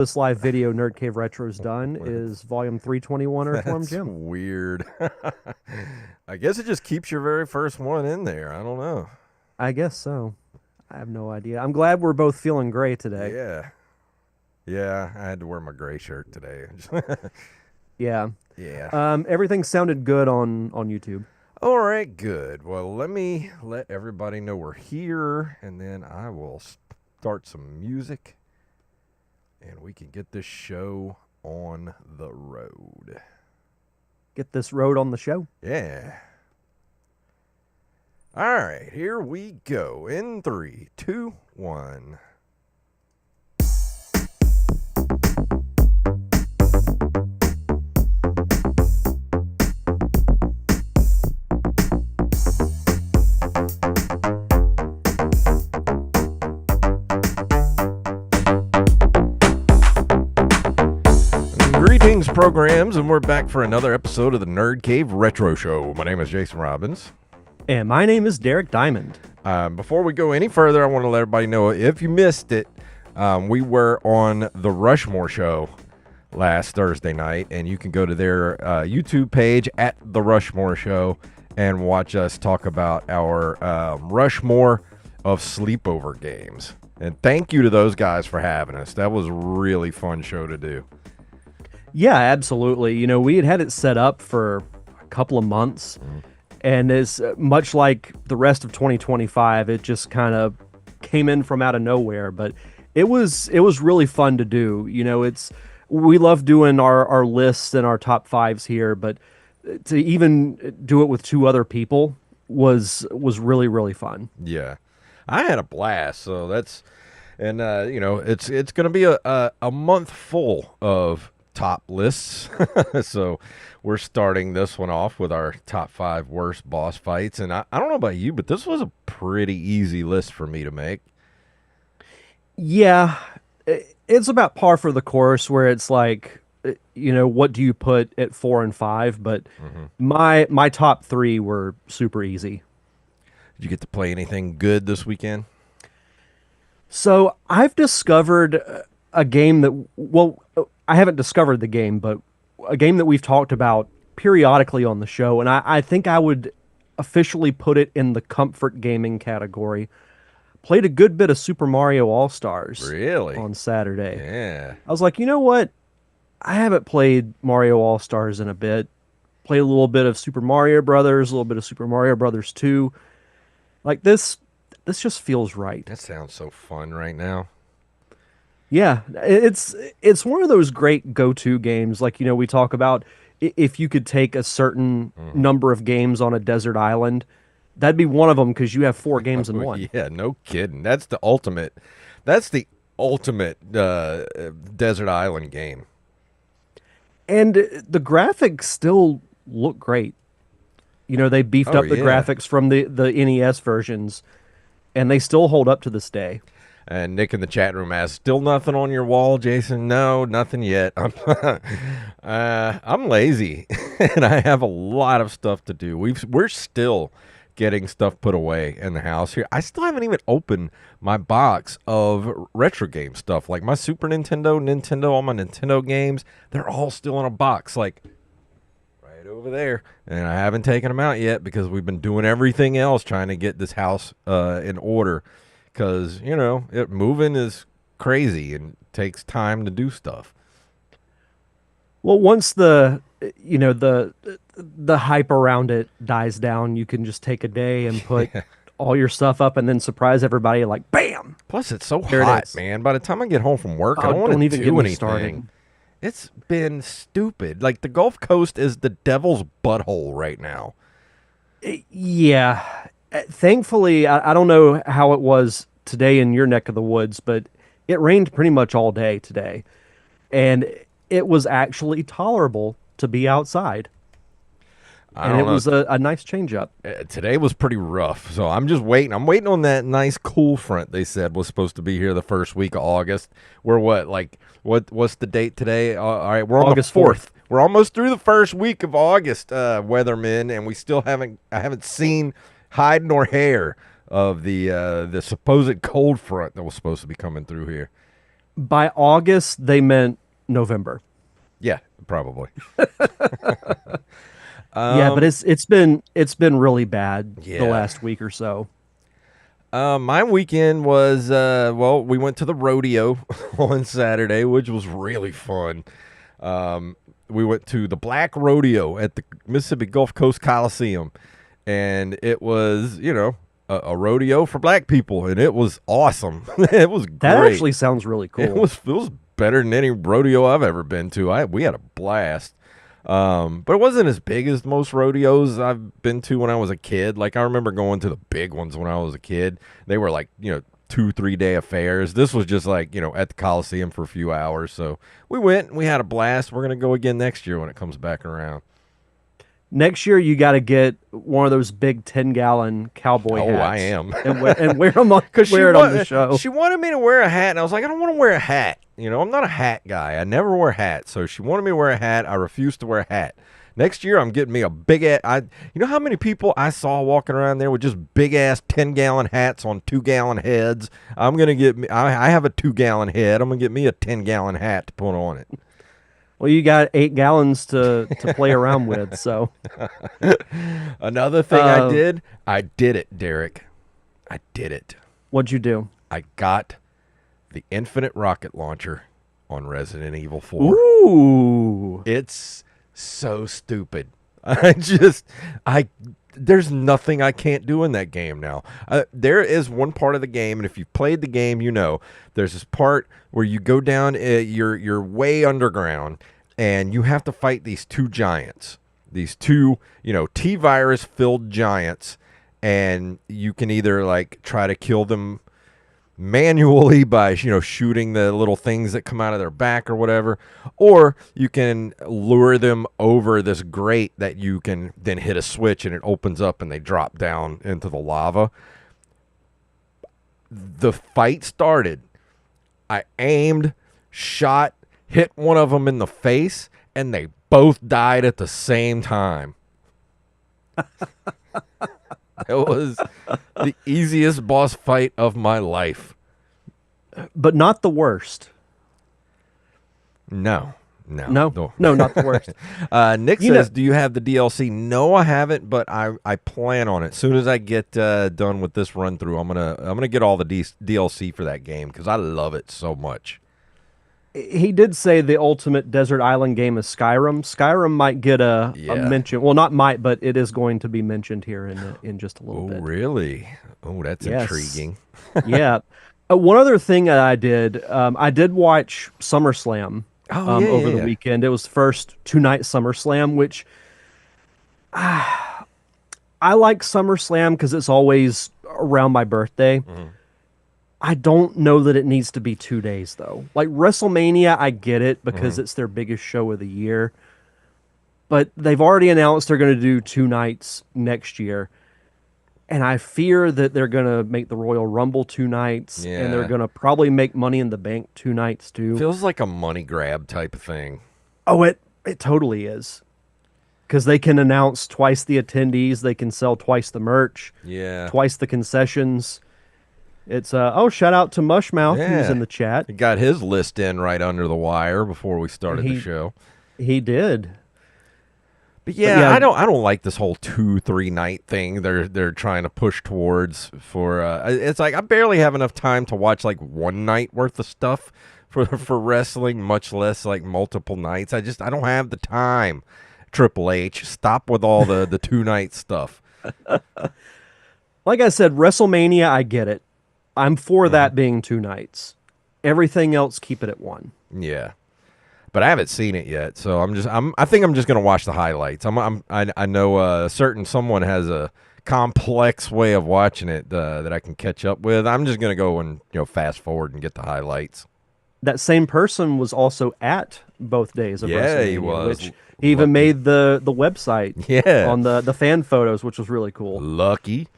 This live video Nerd Cave Retro's done is volume 321 Earthworm That's Jim. weird. I guess it just keeps your very first one in there. I don't know. I guess so. I have no idea. I'm glad we're both feeling gray today. Yeah. Yeah, I had to wear my gray shirt today. Yeah. Yeah. Everything sounded good on YouTube. All right, good. Well, let me let everybody know we're here, and then I will start some music, and we can get this show on the road. Get this road on the show. Yeah. All right, here we go. In 3, 2, 1. Greetings, programs, and we're back for another episode of the Nerd Cave Retro Show. My name is Jason Robbins. And my name is Derek Diamond. Before we go any further, I want to let everybody know, if you missed it, we were on the Rushmore show last Thursday night, and you can go to their YouTube page at the Rushmore show and watch us talk about our Rushmore of sleepover games. And thank you to those guys for having us. That was a really fun show to do. Yeah, absolutely. You know, we had it set up for a couple of months, and as much like the rest of 2025, it just kind of came in from out of nowhere. But it was really fun to do. You know, we love doing our lists and our top fives here, but to even do it with two other people was really, really fun. Yeah, I had a blast. So that's, and you know, it's going to be a month full of top lists. So we're starting this one off with our top 5 worst boss fights, and I don't know about you, but this was a pretty easy list for me to make. Yeah, it's about par for the course, where it's like, you know, what do you put at 4 and 5? But my top 3 were super easy. Did you get to play anything good this weekend? So I've discovered a game that, well, I haven't discovered the game, but a game that we've talked about periodically on the show, and I think I would officially put it in the comfort gaming category. Played a good bit of Super Mario All-Stars Really? on Saturday. Yeah. I was like, you know what? I haven't played Mario All-Stars in a bit. Played a little bit of Super Mario Brothers, a little bit of Super Mario Brothers 2. Like this just feels right. That sounds so fun right now. Yeah, it's one of those great go-to games. Like, you know, we talk about if you could take a certain number of games on a desert island, that'd be one of them, because you have 4 games in one. Yeah, no kidding. That's the ultimate. That's the ultimate desert island game. And the graphics still look great. You know, they beefed up the graphics from the NES versions, and they still hold up to this day. And Nick in the chat room asks, "Still nothing on your wall, Jason?" No, nothing yet. I'm lazy, and I have a lot of stuff to do. We're still getting stuff put away in the house here. I still haven't even opened my box of retro game stuff, like my Super Nintendo, all my Nintendo games. They're all still in a box, like right over there, and I haven't taken them out yet because we've been doing everything else trying to get this house in order. Because, you know, moving is crazy and takes time to do stuff. Well, once the hype around it dies down, you can just take a day and put all your stuff up and then surprise everybody like, bam! Plus, it's so There it hot, is. man. By the time I get home from work, I Oh, don't want don't to even do get me anything. started. It's been stupid. Like, the Gulf Coast is the devil's butthole right now. Yeah. Thankfully, I don't know how it was today in your neck of the woods, but it rained pretty much all day today. And it was actually tolerable to be outside. And it was a nice change up. Today was pretty rough, so I'm just waiting. I'm waiting on that nice cool front they said was supposed to be here the first week of August. We're what's the date today? All right, we're on August the 4th. 4th. We're almost through the first week of August, weathermen, and we still I haven't seen hide nor hair of the supposed cold front that was supposed to be coming through here. By August, they meant November. Yeah, probably. Yeah, but it's been really bad the Yeah. last week or so. My weekend was well, we went to the rodeo on Saturday, which was really fun. We went to the Black Rodeo at the Mississippi Gulf Coast Coliseum, and it was, a rodeo for black people, and it was awesome. It was That great. actually sounds really cool. It was better than any rodeo I've ever been to. We had a blast. But it wasn't as big as most rodeos I've been to when I was a kid. Like, I remember going to the big ones when I was a kid. They were like, 2-3 day affairs. This was just like, at the Coliseum for a few hours. So we went and we had a blast. We're going to go again next year when it comes back around. Next year, you got to get one of those big 10-gallon cowboy hats. Oh, I am. and wear them on, wear it on the show. She wanted me to wear a hat, and I was like, I don't want to wear a hat. I'm not a hat guy. I never wear hats. So she wanted me to wear a hat. I refused to wear a hat. Next year, I'm getting me a big ass. You know how many people I saw walking around there with just big ass 10-gallon hats on 2-gallon heads? I'm gonna get me. I have a 2-gallon head. I'm gonna get me a 10-gallon hat to put on it. Well, you got 8 gallons to play around with. So Another thing I did it, Derek. I did it. what'd you do? I got the Infinite Rocket Launcher on Resident Evil 4. Ooh. It's so stupid. There's nothing I can't do in that game now. There is one part of the game, and if you've played the game, there's this part where you go down, you're way underground, and you have to fight these two giants, these two, T-virus filled giants, and you can either like try to kill them manually by shooting the little things that come out of their back or whatever, or you can lure them over this grate that you can then hit a switch and it opens up and they drop down into the lava. The fight started. I aimed, shot, hit one of them in the face, and they both died at the same time. It was the easiest boss fight of my life. But not the worst. No, not the worst. Nick says, do you have the DLC? No, I haven't, but I plan on it. As soon as I get done with this run through, I'm gonna get all the DLC for that game because I love it so much. He did say the ultimate desert island game is Skyrim. Skyrim might get a mention. Well, not might, but it is going to be mentioned here in just a little bit. Oh, really? Oh, that's intriguing. Yeah. One other thing that I did watch SummerSlam over the weekend. It was the first 2-night SummerSlam, which I like SummerSlam because it's always around my birthday. Mm-hmm. I don't know that it needs to be 2 days, though. Like WrestleMania, I get it because it's their biggest show of the year. But they've already announced they're going to do 2 nights next year. And I fear that they're going to make the Royal Rumble 2 nights. Yeah. And they're going to probably make Money in the Bank 2 nights, too. Feels like a money grab type of thing. Oh, it totally is. Because they can announce twice the attendees. They can sell twice the merch. Yeah. Twice the concessions. It's shout out to Mushmouth who's in the chat. He got his list in right under the wire before we started the show. He did. But yeah, I don't like this whole 2-3 night thing they're trying to push towards for it's like I barely have enough time to watch like 1 night worth of stuff for wrestling, much less like multiple nights. I don't have the time. Triple H, stop with all the 2-night stuff. Like I said, WrestleMania, I get it. I'm for that being 2 nights. Everything else, keep it at 1. Yeah, but I haven't seen it yet, so I think I'm just gonna watch the highlights. I know someone has a complex way of watching it that I can catch up with. I'm just gonna go and fast forward and get the highlights. That same person was also at both days of WrestleMania. Yeah, he was. Which he even made the website. Yeah. On the fan photos, which was really cool. Lucky.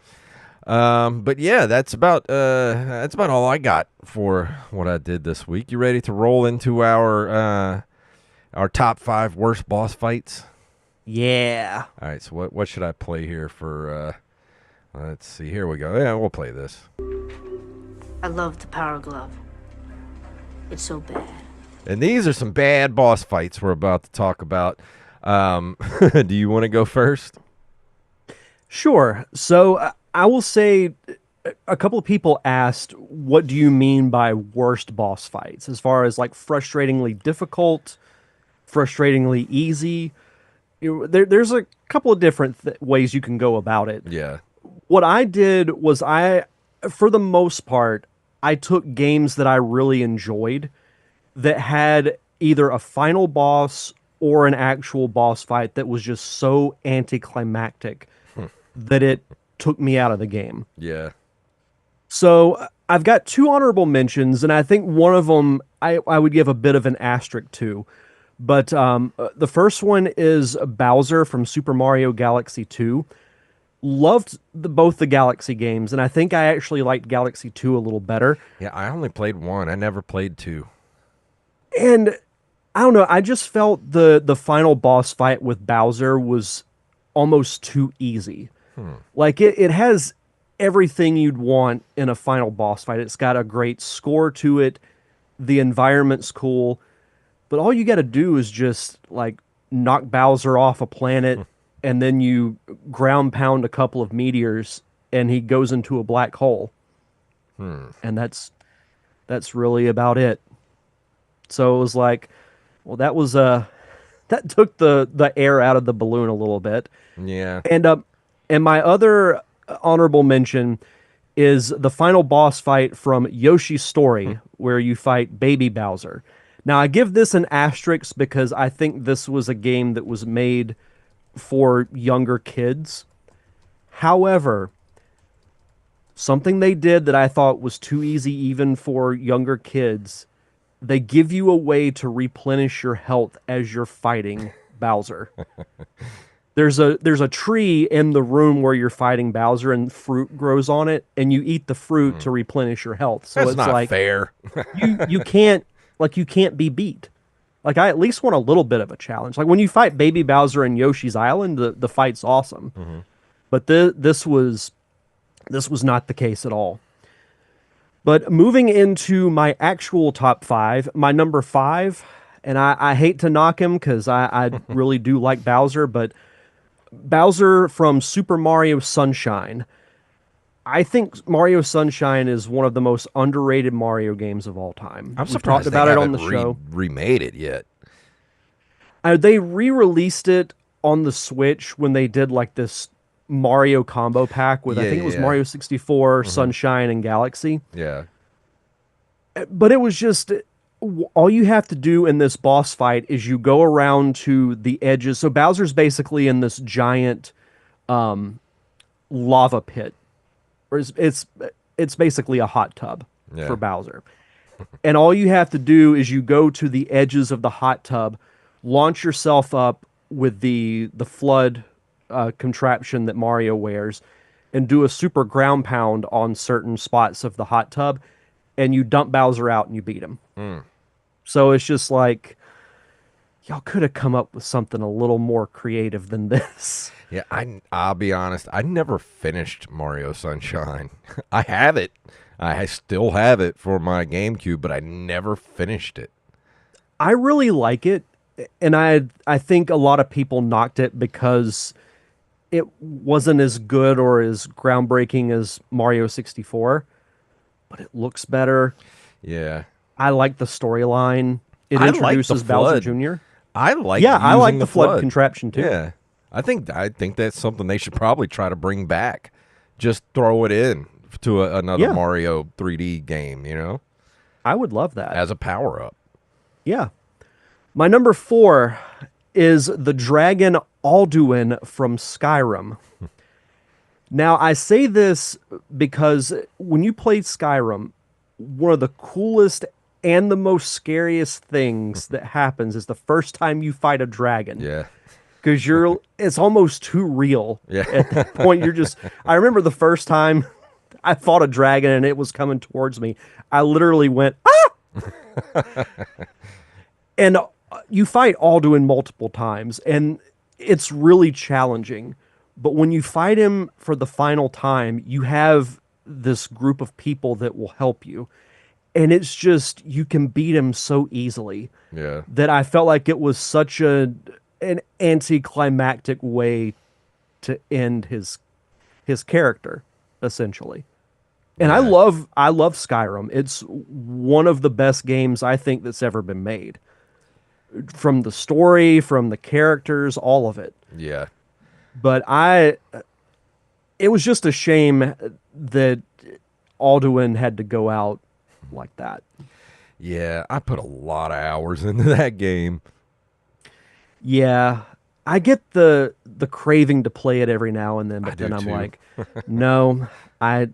But yeah, that's about all I got for what I did this week. You ready to roll into our top 5 worst boss fights? Yeah. All right. So what should I play here for? Let's see. Here we go. Yeah, we'll play this. I love the Power Glove. It's so bad. And these are some bad boss fights we're about to talk about. Do you want to go first? Sure. So I will say a couple of people asked, what do you mean by worst boss fights? As far as like frustratingly difficult, frustratingly easy. There's a couple of different ways you can go about it. Yeah. What I did was for the most part, I took games that I really enjoyed that had either a final boss or an actual boss fight that was just so anticlimactic that it took me out of the game. Yeah. So I've got two honorable mentions, and I think one of them I would give a bit of an asterisk to. But the first one is Bowser from Super Mario Galaxy 2. Loved both the Galaxy games, and I think I actually liked Galaxy 2 a little better. Yeah, I only played one. I never played two. And I don't know, I just felt the final boss fight with Bowser was almost too easy. Like it has everything you'd want in a final boss fight. It's got a great score to it. The environment's cool. But all you got to do is just like knock Bowser off a planet and then you ground pound a couple of meteors and he goes into a black hole. And that's really about it. So it was like, well, that was that took the air out of the balloon a little bit. Yeah. And my other honorable mention is the final boss fight from Yoshi's Story, where you fight Baby Bowser. Now, I give this an asterisk because I think this was a game that was made for younger kids. However, something they did that I thought was too easy even for younger kids, they give you a way to replenish your health as you're fighting Bowser. There's a tree in the room where you're fighting Bowser and fruit grows on it, and you eat the fruit to replenish your health. So That's it's not like fair. you can't be beat. Like I at least want a little bit of a challenge. Like when you fight Baby Bowser in Yoshi's Island, the fight's awesome. But this was not the case at all. But moving into my actual top five, my number five, and I hate to knock him because I really do like Bowser, but Bowser from Super Mario Sunshine. I think Mario Sunshine is one of the most underrated Mario games of all time. I'm We've surprised talked about they it on haven't the show. remade it yet. They re-released it on the Switch when they did like this Mario combo pack with I think it was Mario 64, Sunshine, and Galaxy. Yeah. But it was just all you have to do in this boss fight is you go around to the edges. So Bowser's basically in this giant lava pit. Or it's basically a hot tub for Bowser. And all you have to do is you go to the edges of the hot tub, launch yourself up with the flood contraption that Mario wears, and do a super ground pound on certain spots of the hot tub, and you dump Bowser out and you beat him. So it's just like, y'all could have come up with something a little more creative than this. Yeah, I'll be honest. I never finished Mario Sunshine. I have it. I still have it for my GameCube, but I never finished it. I really like it, and I think a lot of people knocked it because it wasn't as good or as groundbreaking as Mario 64, but it looks better. Yeah. I like the storyline. It I like introduces the Bowser flood. Jr. I like I like using the flood contraption too. Yeah. I think that's something they should probably try to bring back. Just throw it in to another Mario 3D game, you know? I would love that. As a power-up. Yeah. My number 4 is the Dragon Alduin from Skyrim. Now, I say this because when you play Skyrim, one of the coolest and the most scariest things that happens is the first time you fight a dragon. Yeah. Because it's almost too real. Yeah. At that point, I remember the first time I fought a dragon and it was coming towards me. I literally went, ah! And you fight Alduin multiple times, and it's really challenging. But when you fight him for the final time, you have this group of people that will help you. and it's just you can beat him so easily Yeah. that I felt like it was such an anticlimactic way to end his character, essentially. And Yeah. I love Skyrim. It's one of the best games I think that's ever been made. From the story, from the characters, all of it. Yeah. But it was just a shame that Alduin had to go out like that. Yeah. I put a lot of hours into that game. Yeah, I get the craving to play it every now and then, I but do then I'm too. like, no, I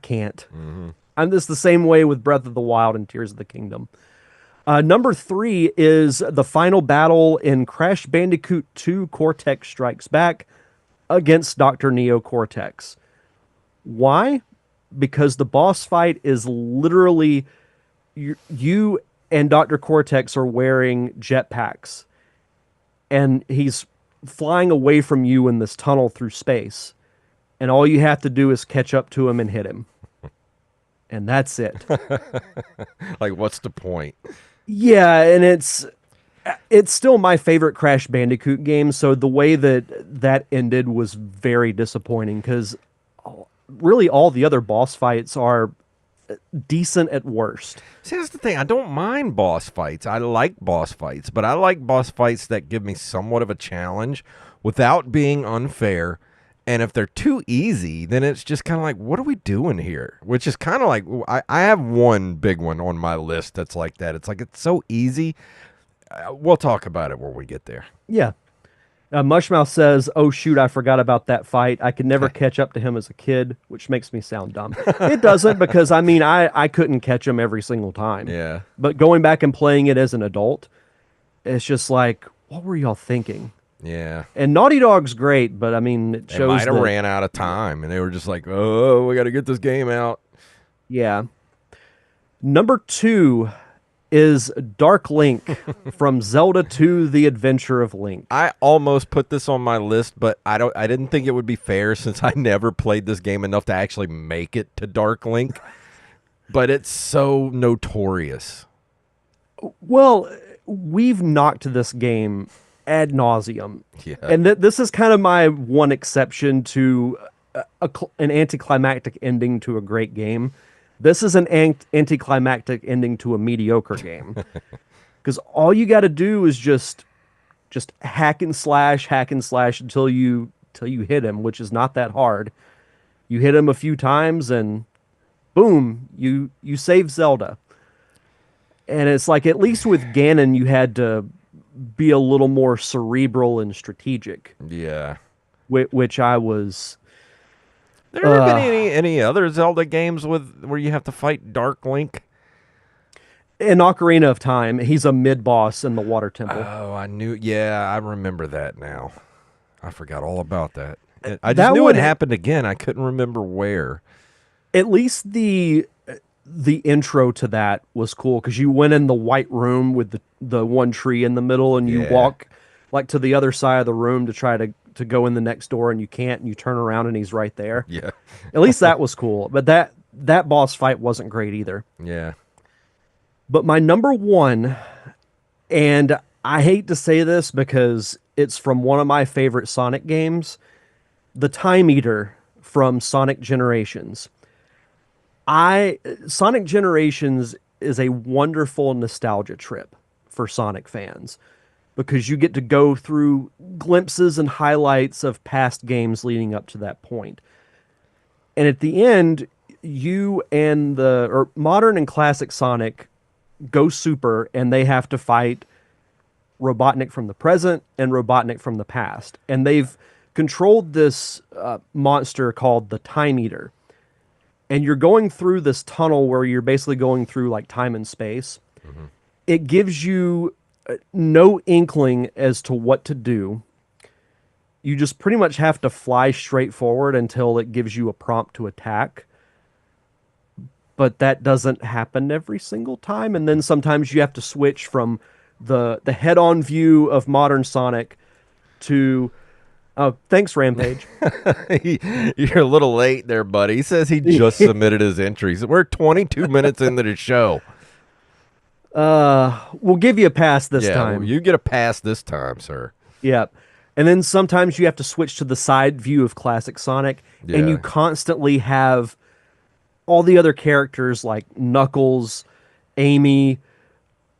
can't. Hmm. I'm just the same way with Breath of the Wild and Tears of the Kingdom. Number three is the final battle in Crash Bandicoot 2 Cortex Strikes Back against Dr. Neo Cortex. Why? Because the boss fight is literally you and Dr. Cortex are wearing jetpacks, and he's flying away from you in this tunnel through space. And all you have to do is catch up to him and hit him. And that's it. Like, what's the point? Yeah, and it's still my favorite Crash Bandicoot game, so the way that that ended was very disappointing cuz really all the other boss fights are decent at worst. See, that's the thing. I don't mind boss fights. I like boss fights, but I like boss fights that give me somewhat of a challenge without being unfair. And if they're too easy, then it's just kind of like, what are we doing here? Which is kind of like, I have one big one on my list that's like that. It's like, it's so easy. We'll talk about it when we get there. Yeah. Mushmouth says, "Oh shoot, I forgot about that fight. I could never catch up to him as a kid," which makes me sound dumb. It doesn't because I mean I couldn't catch him every single time. Yeah. But going back and playing it as an adult, it's just like, what were y'all thinking? Yeah. And Naughty Dog's great, but I mean it They shows might have that, ran out of time and they were just like, oh, we got to get this game out. yeah. Number 2 is Dark Link from Zelda 2: The Adventure of Link. I almost put this on my list, but I didn't think it would be fair since I never played this game enough to actually make it to Dark Link. But it's so notorious. Well, we've knocked this game ad nauseum. Yeah. And this is kind of my one exception to an anticlimactic ending to a great game. This is an anticlimactic ending to a mediocre game. Because all you got to do is just hack and slash until you hit him, which is not that hard. You hit him a few times and boom, you save Zelda. And it's like, at least with Ganon, you had to be a little more cerebral and strategic, Yeah. which I was. There ever been any other Zelda games where you have to fight Dark Link? In Ocarina of Time, he's a mid boss in the Water Temple. Oh, I knew. Yeah, I remember that now. I forgot all about that. I just That knew one- it happened again. I couldn't remember where. At least the intro to that was cool because you went in the white room with the one tree in the middle, and you Yeah. walk like to the other side of the room to try to go in the next door, and you can't, and you turn around and he's right there. Yeah. At least that was cool. But that boss fight wasn't great either. Yeah. But my number one, and I hate to say this because it's from one of my favorite Sonic games, the Time Eater from Sonic Generations. Sonic Generations is a wonderful nostalgia trip for Sonic fans because you get to go through glimpses and highlights of past games leading up to that point. And at the end, you and modern and classic Sonic go super, and they have to fight Robotnik from the present and Robotnik from the past. And they've controlled this monster called the Time Eater. And you're going through this tunnel where you're basically going through like time and space. Mm-hmm. It gives you no inkling as to what to do. You just pretty much have to fly straight forward until it gives you a prompt to attack. But that doesn't happen every single time. And then sometimes you have to switch from the head-on view of modern Sonic to Oh, thanks, Rampage. You're a little late there, buddy. He says he just submitted his entries. We're 22 minutes into the show. We'll give you a pass this Yeah, well, time. you get a pass this time, sir. Yep. And then sometimes you have to switch to the side view of classic Sonic, and you Yeah. constantly have all the other characters like Knuckles, Amy,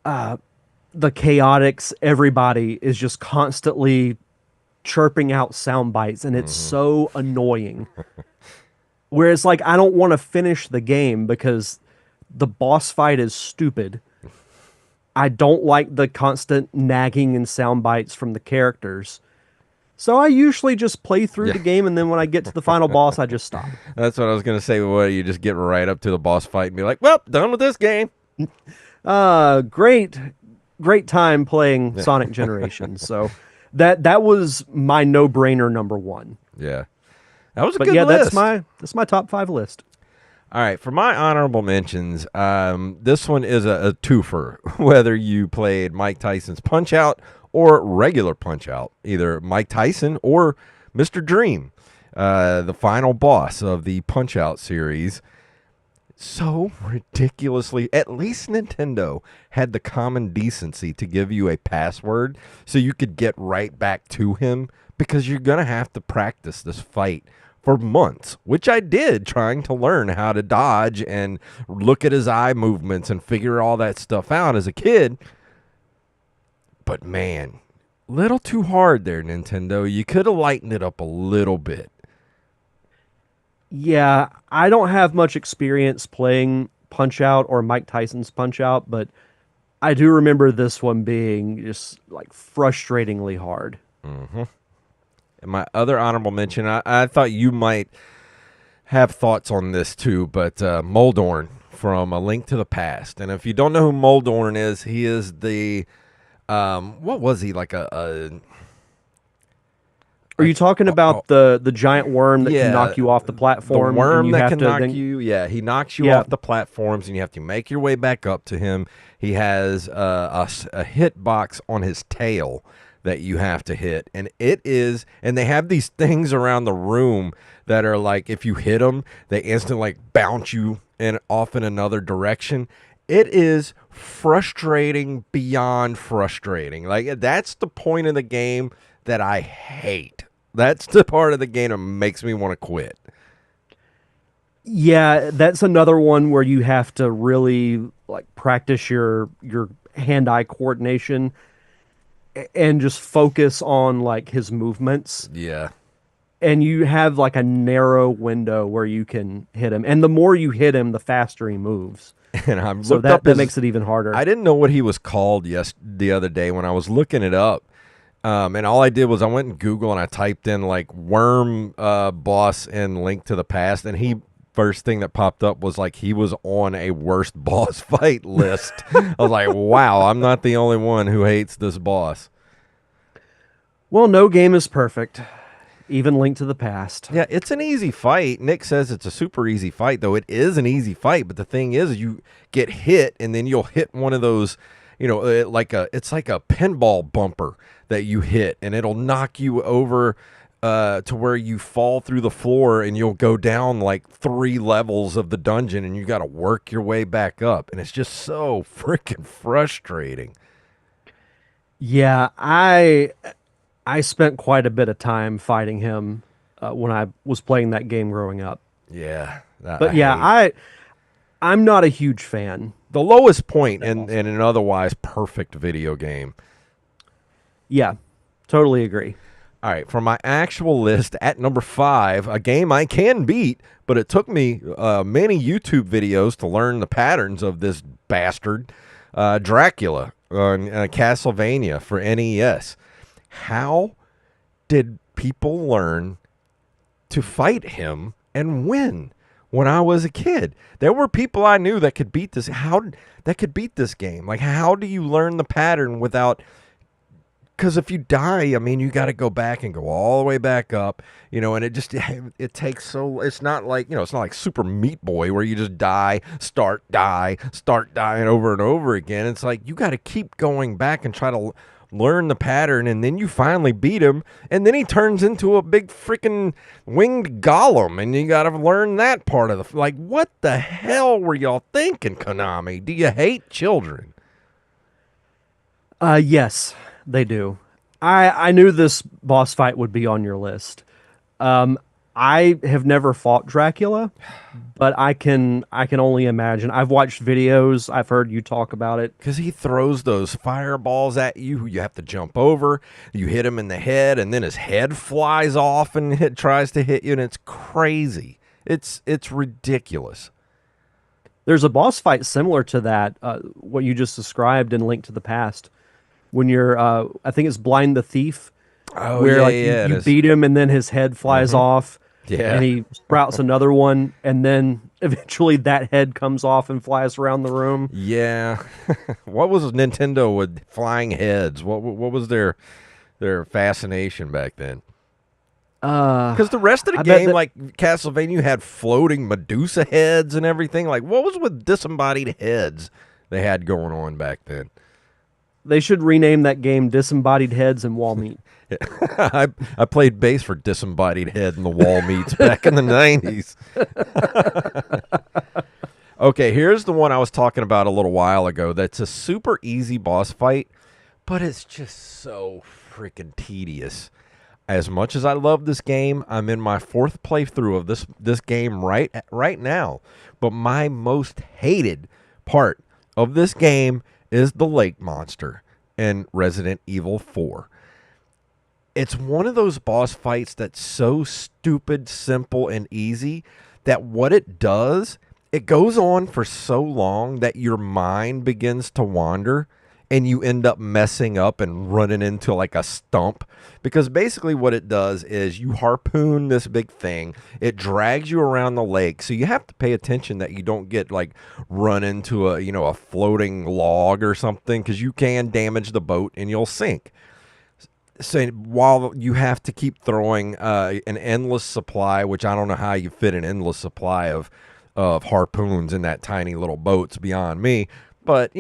the Chaotix, everybody is just constantly chirping out sound bites, and it's so annoying. Whereas, like, I don't want to finish the game because the boss fight is stupid. I don't like the constant nagging and sound bites from the characters. So I usually just play through Yeah. the game, and then when I get to the final boss, I just stop. That's what I was going to say. What, you just get right up to the boss fight and be like, well, done with this game. Great time playing Sonic Generations. So that was my no-brainer number one. Yeah. That was a But good yeah, list. that's my top 5 list. All right, for my honorable mentions, this one is a twofer. Whether you played Mike Tyson's Punch Out or regular Punch Out, either Mike Tyson or Mr. Dream, the final boss of the Punch Out series. So ridiculously, at least Nintendo had the common decency to give you a password so you could get right back to him, because you're going to have to practice this fight for months, which I did, trying to learn how to dodge and look at his eye movements and figure all that stuff out as a kid. But man, little too hard there, Nintendo. You could have lightened it up a little bit. Yeah, I don't have much experience playing Punch Out or Mike Tyson's Punch Out, but I do remember this one being just like frustratingly hard. And my other honorable mention, I thought you might have thoughts on this too, but Moldorn from A Link to the Past. And if you don't know who Moldorn is, he is the, what was he, like Are you talking about the giant worm that Yeah, can knock you off the the platform? worm and you that have can to knock then- you. Yeah, he knocks you Yeah. off the platforms, and you have to make your way back up to him. He has a hit box on his tail that you have to hit, and they have these things around the room that are like, if you hit them, they instantly like bounce you off in another direction. It is frustrating beyond frustrating. Like, that's the point of the game that I hate. That's the part of the game that makes me want to quit. Yeah, that's another one where you have to really like practice your hand-eye coordination and just focus on like his movements. Yeah. And you have like a narrow window where you can hit him. And the more you hit him, the faster he moves. And I So looked up that his, makes it even harder. I didn't know what he was called the other day when I was looking it up. And all I did was I went in Google and I typed in like worm boss and Link to the Past, and first thing that popped up was like he was on a worst boss fight list. I was like, wow, I'm not the only one who hates this boss. Well, no game is perfect. Even Link to the Past. Yeah, it's an easy fight. Nick says it's a super easy fight, though. It is an easy fight, but the thing is you get hit and then you'll hit one of those, it's like a pinball bumper that you hit, and it'll knock you over to where you fall through the floor, and you'll go down like 3 levels of the dungeon, and you got to work your way back up, and it's just so freaking frustrating. Yeah, I spent quite a bit of time fighting him when I was playing that game growing up. Yeah, But yeah, I'm not a huge fan. the lowest point in an otherwise perfect video game. Yeah, totally agree. All right, for my actual list at number 5, a game I can beat, but it took me many YouTube videos to learn the patterns of this bastard, Dracula on Castlevania for NES. How did people learn to fight him and win when I was a kid? There were people I knew that could beat this. That could beat this game. Like, how do you learn the pattern without because if you die, I mean, you got to go back and go all the way back up, and it takes so, it's not like, it's not like Super Meat Boy where you just start dying over and over again. It's like you got to keep going back and try to learn the pattern, and then you finally beat him, and then he turns into a big freaking winged golem, and you got to learn that part of the, like, what the hell were y'all thinking, Konami? Do you hate children? Yes, they do. I knew this boss fight would be on your list. I have never fought Dracula, but I can only imagine. I've watched videos. I've heard you talk about it. Because he throws those fireballs at you. You have to jump over. You hit him in the head, and then his head flies off and tries to hit you, and it's crazy. It's ridiculous. There's a boss fight similar to that, what you just described in Link to the Past, when you're, I think it's Blind the Thief, where you beat him, and then his head flies off. Yeah. And he sprouts another one, and then eventually that head comes off and flies around the room. Yeah. What was Nintendo with flying heads? What was their fascination back then? Because the rest of the game, like Castlevania, had floating Medusa heads and everything. Like, what was with disembodied heads they had going on back then? They should rename that game Disembodied Heads and Wall Meat. I played bass for Disembodied Head and the Wall Meats back in the 90s. Okay, here's the one I was talking about a little while ago. That's a super easy boss fight, but it's just so freaking tedious. As much as I love this game, I'm in my 4th playthrough of this game right now. But my most hated part of this game is the lake monster in Resident Evil 4. It's one of those boss fights that's so stupid, simple, and easy that what it does, it goes on for so long that your mind begins to wander and you end up messing up and running into like a stump. Because basically what it does is you harpoon this big thing. It drags you around the lake. So you have to pay attention that you don't get like run into a floating log or something, because you can damage the boat and you'll sink. So while you have to keep throwing an endless supply, which I don't know how you fit an endless supply of harpoons in that tiny little boat, it's beyond me. But,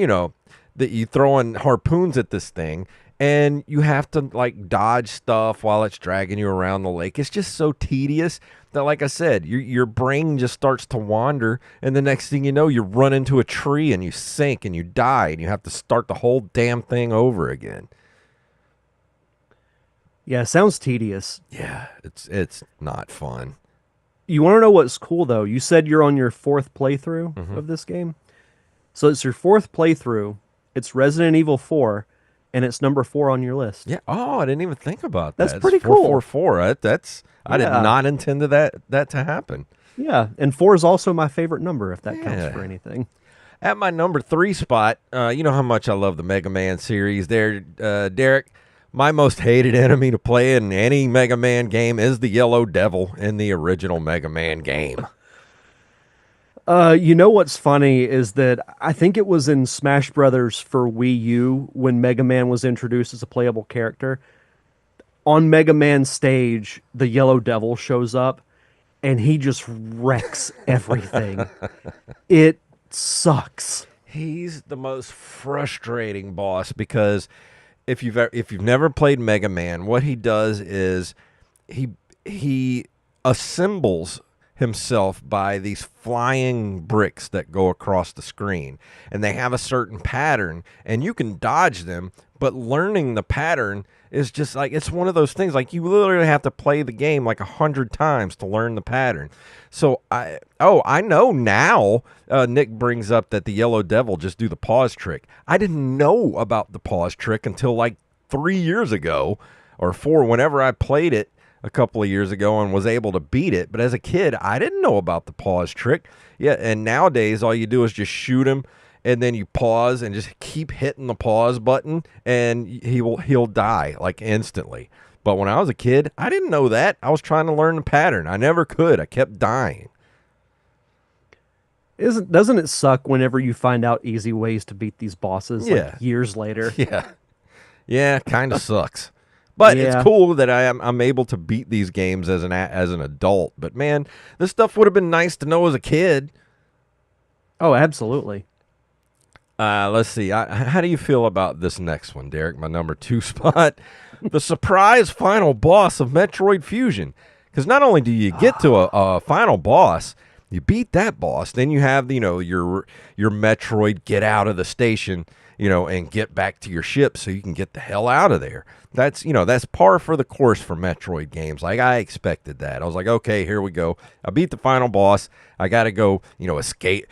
that you throwing harpoons at this thing, and you have to like dodge stuff while it's dragging you around the lake. It's just so tedious that, like I said, your brain just starts to wander, and the next thing you know, you run into a tree and you sink and you die, and you have to start the whole damn thing over again. Yeah, sounds tedious. Yeah, it's not fun. You want to know what's cool, though? You said you're on your 4th playthrough of this game. So it's your 4th playthrough. It's Resident Evil 4, and it's number 4 on your list. Yeah. Oh, I didn't even think about that. That's pretty cool. 444. I did not intend that to happen. Yeah, and 4 is also my favorite number, if that counts for anything. At my number 3 spot, you know how much I love the Mega Man series there, Derek. My most hated enemy to play in any Mega Man game is the Yellow Devil in the original Mega Man game. You know what's funny is that I think it was in Smash Brothers for Wii U when Mega Man was introduced as a playable character. On Mega Man stage, the Yellow Devil shows up, and he just wrecks everything. It sucks. He's the most frustrating boss because if you've never played Mega Man, what he does is he assembles himself by these flying bricks that go across the screen, and they have a certain pattern, and you can dodge them, but learning the pattern is just like, it's one of those things, like you literally have to play the game like 100 times to learn the pattern. So I know now. Nick brings up that the Yellow Devil just do the pause trick. I didn't know about the pause trick until like 3 years ago or 4, whenever I played it a couple of years ago and was able to beat it. But as a kid, I didn't know about the pause trick. Yeah, and nowadays all you do is just shoot him, and then you pause and just keep hitting the pause button, and he'll die like instantly. But when I was a kid, I didn't know that. I was trying to learn the pattern. I never could. I kept dying. Doesn't it suck whenever you find out easy ways to beat these bosses like years later? Yeah, kind of sucks. But Yeah. it's cool that I'm able to beat these games as an adult. But man, this stuff would have been nice to know as a kid. Oh, absolutely. Let's see. How do you feel about this next one, Derek? My number 2 spot, the surprise final boss of Metroid Fusion. Because not only do you get to a final boss, you beat that boss, then you have your Metroid get out of the station, and get back to your ship so you can get the hell out of there. That's par for the course for Metroid games. Like, I expected that. I was like, okay, here we go. I beat the final boss. I got to go, escape.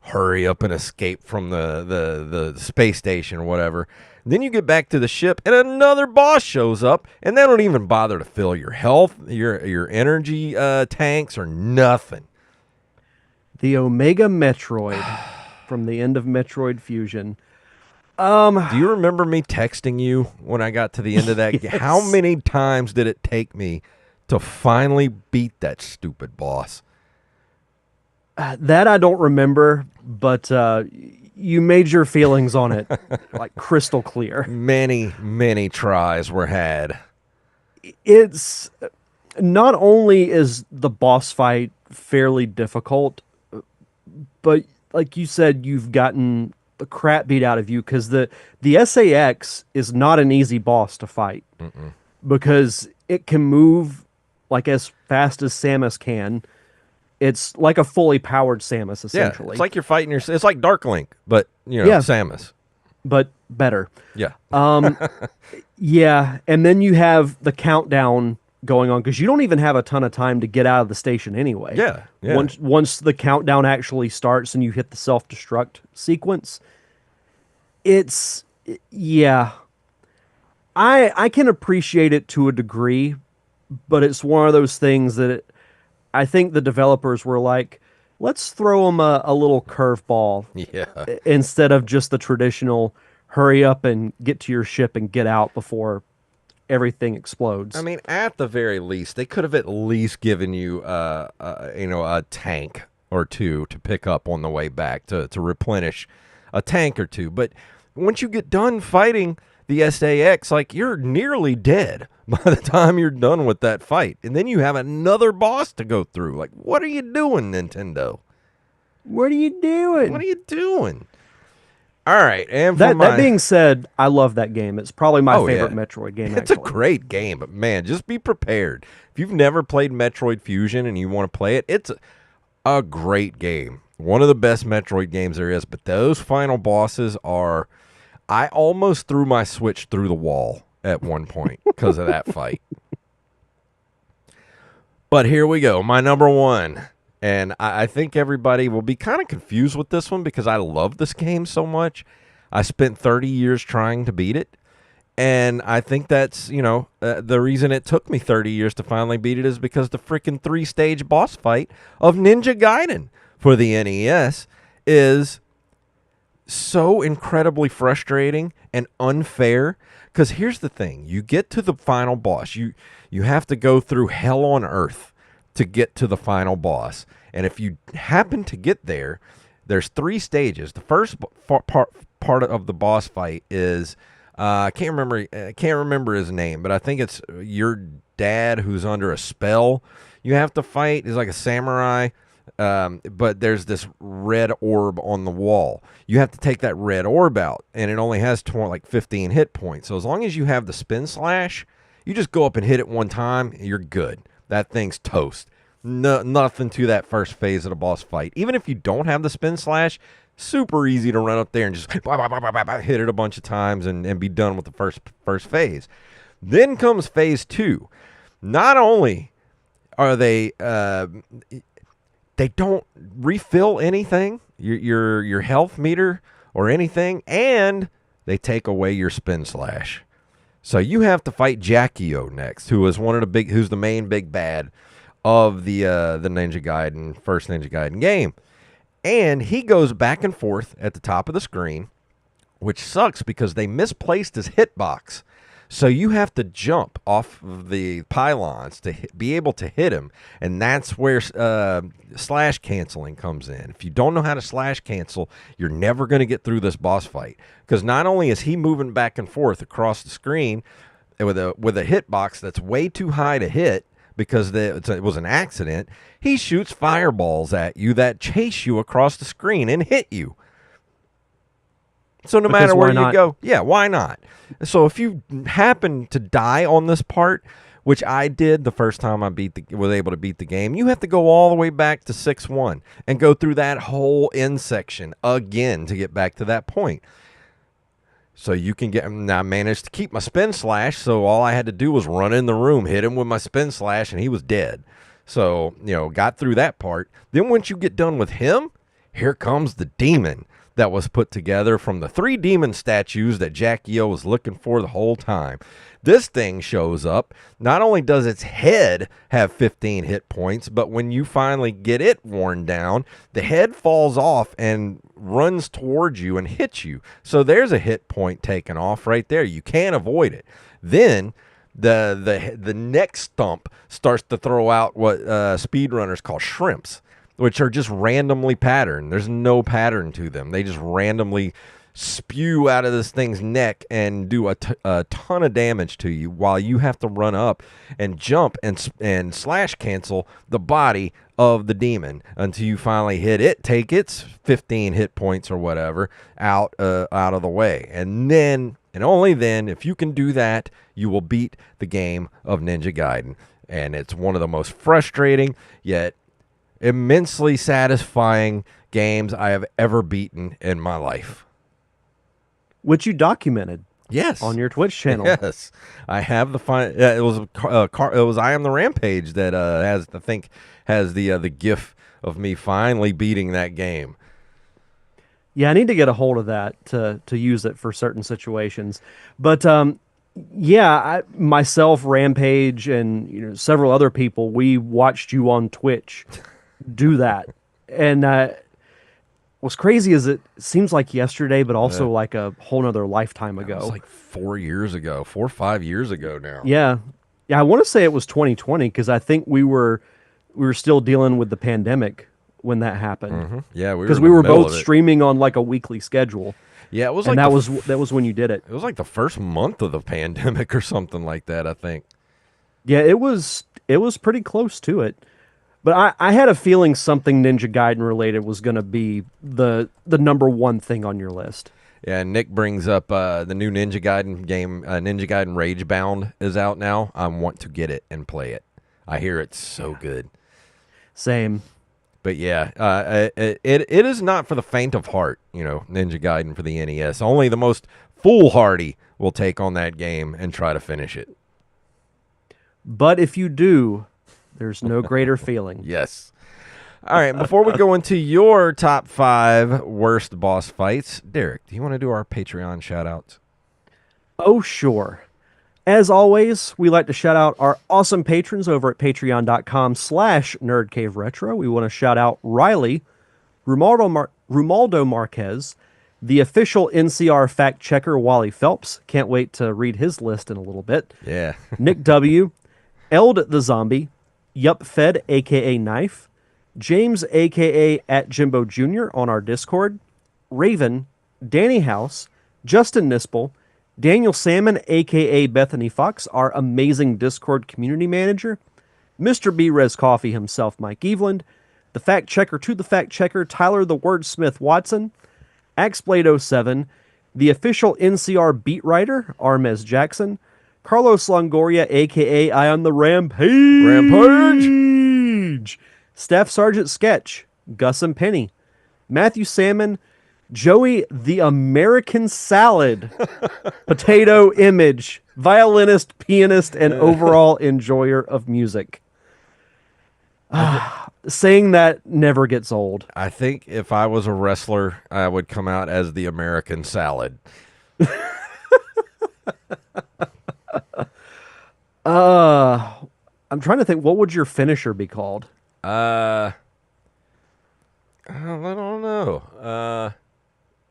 Hurry up and escape from the space station or whatever. Then you get back to the ship and another boss shows up, and they don't even bother to fill your health, your energy tanks, or nothing. The Omega Metroid from the end of Metroid Fusion. Do you remember me texting you when I got to the end of that? Yes. How many times did it take me to finally beat that stupid boss? That I don't remember, but you made your feelings on it like crystal clear. Many, many tries were had. It's not only is the boss fight fairly difficult, but like you said, you've gotten the crap beat out of you because the SAX is not an easy boss to fight because it can move like as fast as Samus can. It's like a fully powered Samus, essentially. Yeah, it's like you're fighting it's like Dark Link, but Yeah. Samus. But better. Yeah. Yeah, and then you have the countdown going on because you don't even have a ton of time to get out of the station anyway. Yeah. Once the countdown actually starts and you hit the self-destruct sequence, yeah. I can appreciate it to a degree, but it's one of those things that I think the developers were like, let's throw them a little curveball Yeah. instead of just the traditional hurry up and get to your ship and get out before everything explodes. I mean, at the very least, they could have at least given you, a tank or two to pick up on the way back to replenish a tank or two. But once you get done fighting the SAX, like, you're nearly dead by the time you're done with that fight. And then you have another boss to go through. Like, what are you doing, Nintendo? What are you doing? What are you doing? All right, and That being said, I love that game. It's probably my favorite yeah. Metroid game. It's actually. a great game, but man, just be prepared. If you've never played Metroid Fusion and you want to play it, it's a great game. One of the best Metroid games there is, but those final bosses are... I almost threw my Switch through the wall at one point because of that fight. But here we go, my number 1. And I think everybody will be kind of confused with this one because I love this game so much. I spent 30 years trying to beat it. And I think that's, the reason it took me 30 years to finally beat it is because the freaking 3-stage boss fight of Ninja Gaiden for the NES is so incredibly frustrating and unfair. Because here's the thing. You get to the final boss. You have to go through hell on earth to get to the final boss. And if you happen to get there, there's 3 stages. The first part of the boss fight is... I can't remember his name, but I think it's your dad who's under a spell. You have to fight. He's like a samurai, but there's this red orb on the wall. You have to take that red orb out, and it only has 15 hit points. So as long as you have the spin slash, you just go up and hit it one time, and you're good. That thing's toast. Nothing to that first phase of the boss fight. Even if you don't have the spin slash, super easy to run up there and just hit it a bunch of times and be done with the first phase. Then comes phase 2. Not only are they don't refill anything, your health meter or anything, and they take away your spin slash. So you have to fight Jackio next, who's the main big bad of the Ninja Gaiden, first Ninja Gaiden game. And he goes back and forth at the top of the screen, which sucks because they misplaced his hitbox. So you have to jump off of the pylons to be able to hit him, and that's where slash canceling comes in. If you don't know how to slash cancel, you're never going to get through this boss fight, because not only is he moving back and forth across the screen with a hitbox that's way too high to hit because it was an accident, he shoots fireballs at you that chase you across the screen and hit you. So no matter where you go, yeah, why not? So if you happen to die on this part, which I did the first time I was able to beat the game, you have to go all the way back to 6-1 and go through that whole end section again to get back to that point. So you can get, I managed to keep my spin slash, so all I had to do was run in the room, hit him with my spin slash, and he was dead. So, got through that part. Then once you get done with him, here comes the demon that was put together from the 3 demon statues that Jackie O was looking for the whole time. This thing shows up. Not only does its head have 15 hit points, but when you finally get it worn down, the head falls off and runs towards you and hits you. So there's a hit point taken off right there. You can't avoid it. Then the next stump starts to throw out what speedrunners call shrimps, which are just randomly patterned. There's no pattern to them. They just randomly spew out of this thing's neck and do a ton of damage to you, while you have to run up and jump and slash cancel the body of the demon until you finally hit it, take its 15 hit points or whatever out of the way. And then, and only then, if you can do that, you will beat the game of Ninja Gaiden. And it's one of the most frustrating yet immensely satisfying games I have ever beaten in my life. Which you documented, yes, on your Twitch channel. Yes, I have the it was I Am the Rampage that has the GIF of me finally beating that game. Yeah, I need to get a hold of that to use it for certain situations. But yeah, myself, Rampage, and several other people, we watched you on Twitch do that. And what's crazy is it seems like yesterday, but also like a whole nother lifetime ago. It was like 4 or 5 years ago now. Yeah. I want to say it was 2020 because I think we were still dealing with the pandemic when that happened. Mm-hmm. Yeah, because we were both streaming on like a weekly schedule. Yeah, it was and like that was when you did it. It was like the first month of the pandemic or something like that, I think. Yeah, it was pretty close to it. But I had a feeling something Ninja Gaiden related was going to be the number one thing on your list. Yeah, Nick brings up the new Ninja Gaiden game. Ninja Gaiden Ragebound is out now. I want to get it and play it. I hear it's so good. Same. But yeah, it is not for the faint of heart, Ninja Gaiden for the NES. Only the most foolhardy will take on that game and try to finish it. But if you do, there's no greater feeling. Yes. All right, before we go into your top 5 worst boss fights, Derek, do you want to do our Patreon shout-outs? Oh, sure. As always, we like to shout out our awesome patrons over at patreon.com/nerdcaveretro. We want to shout out Riley, Rumaldo Marquez, the official NCR fact checker Wally Phelps. Can't wait to read his list in a little bit. Yeah. Nick W., Eld the Zombie, Yup Fed, a.k.a. Knife, James, a.k.a. at Jimbo Jr. on our Discord, Raven, Danny House, Justin Nispel, Daniel Salmon, a.k.a. Bethany Fox, our amazing Discord community manager, Mr. B. Rez Coffee himself, Mike Eveland, the fact checker to the fact checker, Tyler the Wordsmith Watson, Axblade07, the official NCR beat writer, Armez Jackson, Carlos Longoria, a.k.a. I Am the Rampage, Staff Sergeant Sketch, Gus and Penny, Matthew Salmon, Joey the American Salad, Potato Image, violinist, pianist, and overall enjoyer of music. Saying that never gets old. I think if I was a wrestler, I would come out as the American Salad. I'm trying to think, what would your finisher be called? I don't know.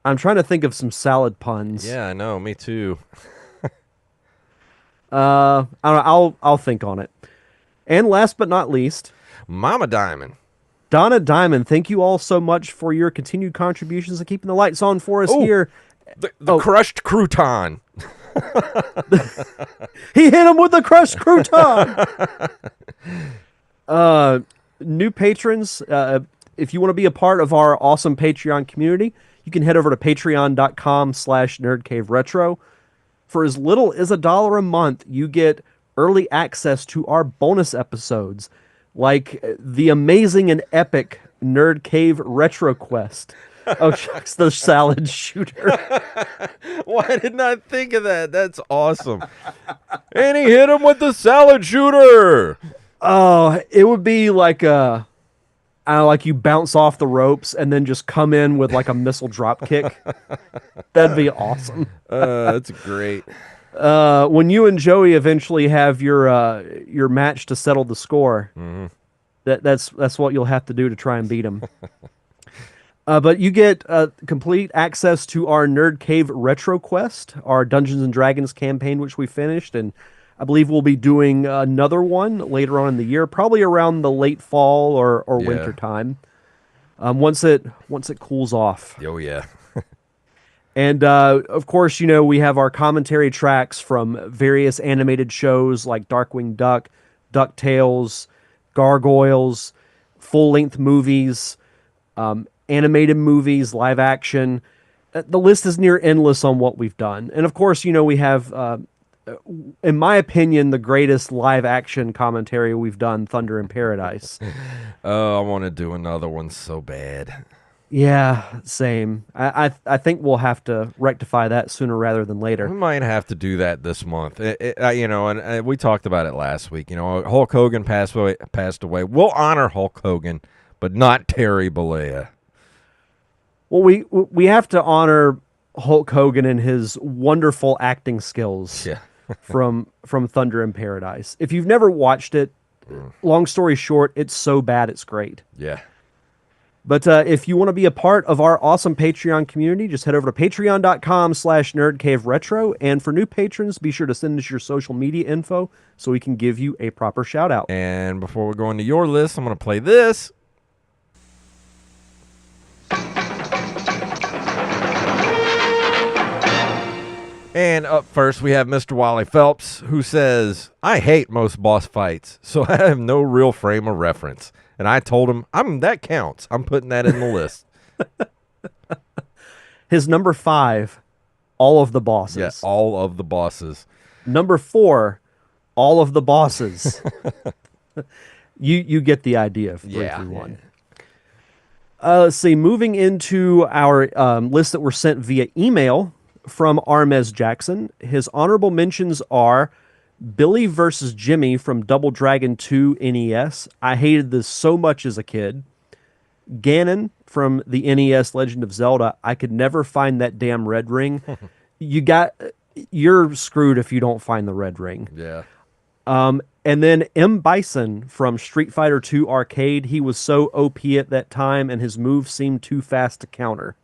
I'm trying to think of some salad puns. Yeah, I know. Me too. I don't know, I'll think on it. And last but not least, Mama Diamond. Donna Diamond, thank you all so much for your continued contributions and keeping the lights on for us Oh, here. The crushed crouton. He hit him with the crushed crouton. New patrons, if you want to be a part of our awesome Patreon community, you can head over to patreon.com/nerdcaveretro. For as little as $1 a month, you get early access to our bonus episodes, like the amazing and epic Nerd Cave Retro Quest. Oh, shucks, the salad shooter. Why didn't I think of that? That's awesome. And he hit him with the salad shooter. Oh, it would be like like you bounce off the ropes and then just come in with like a missile drop kick. That'd be awesome. That's great. When you and Joey eventually have your match to settle the score, that's what you'll have to do to try and beat him. But you get complete access to our Nerd Cave Retro Quest, our Dungeons and Dragons campaign, which we finished, and I believe we'll be doing another one later on in the year, probably around the late fall or winter time. Once it cools off. Oh yeah. And of course, we have our commentary tracks from various animated shows like Darkwing Duck, DuckTales, Gargoyles, full-length movies, animated movies, live action. The list is near endless on what we've done. And of course, we have, in my opinion, the greatest live action commentary we've done, Thunder in Paradise. Oh, I want to do another one so bad. Yeah, same. I think we'll have to rectify that sooner rather than later. We might have to do that this month. And we talked about it last week. Hulk Hogan passed away. We'll honor Hulk Hogan, but not Terry Bollea. Well, we have to honor Hulk Hogan and his wonderful acting skills from Thunder in Paradise. If you've never watched it, long story short, it's so bad it's great. Yeah. But if you want to be a part of our awesome Patreon community, just head over to patreon.com/nerdcaveretro. And for new patrons, be sure to send us your social media info so we can give you a proper shout out. And before we go into your list, I'm going to play this. And up first, we have Mr. Wally Phelps, who says, I hate most boss fights, so I have no real frame of reference. And I told him, that counts. I'm putting that in the list. His number 5, all of the bosses. Yeah, all of the bosses. Number 4, all of the bosses. You get the idea. 331. Let's see. Moving into our list that were sent via email from Armez Jackson. His honorable mentions are Billy versus Jimmy from Double Dragon 2 NES. I hated this so much as a kid. Ganon from the NES Legend of Zelda. I could never find that damn red ring. You're screwed if you don't find the red ring. Yeah. And then M. Bison from Street Fighter 2 Arcade. He was so OP at that time, and his moves seemed too fast to counter.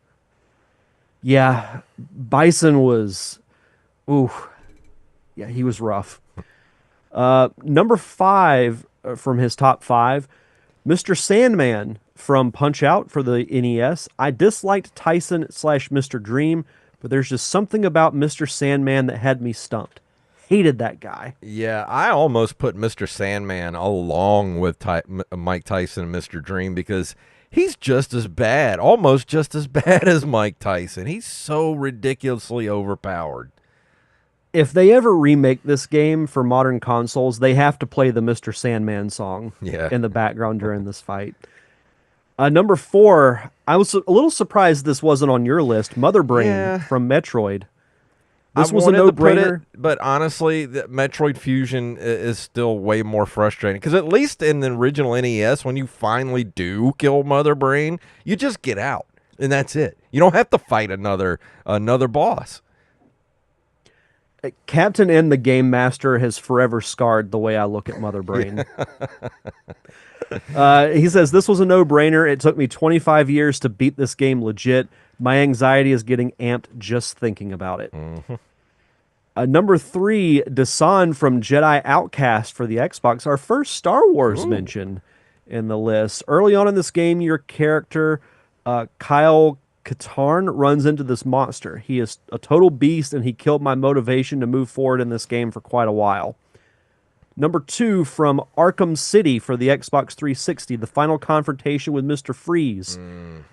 Yeah, Bison was... Ooh. Yeah, he was rough. Number 5 from his top 5, Mr. Sandman from Punch-Out for the NES. I disliked Tyson / Mr. Dream, but there's just something about Mr. Sandman that had me stumped. Hated that guy. Yeah, I almost put Mr. Sandman along with Mike Tyson and Mr. Dream because he's just as bad, almost just as bad as Mike Tyson. He's so ridiculously overpowered. If they ever remake this game for modern consoles, they have to play the Mr. Sandman song in the background during this fight. Number 4, I was a little surprised this wasn't on your list. Mother Brain from Metroid. This was a no-brainer. But honestly, the Metroid Fusion is still way more frustrating. Because at least in the original NES, when you finally do kill Mother Brain, you just get out. And that's it. You don't have to fight another boss. Captain N, the Game Master, has forever scarred the way I look at Mother Brain. He says, this was a no-brainer. It took me 25 years to beat this game legit. My anxiety is getting amped just thinking about it. Number 3, Dasan from Jedi Outcast for the Xbox. Our first Star Wars mention in the list. Early on in this game, your character, Kyle Katarn, runs into this monster. He is a total beast, and he killed my motivation to move forward in this game for quite a while. Number 2, from Arkham City for the Xbox 360, the final confrontation with Mr. Freeze.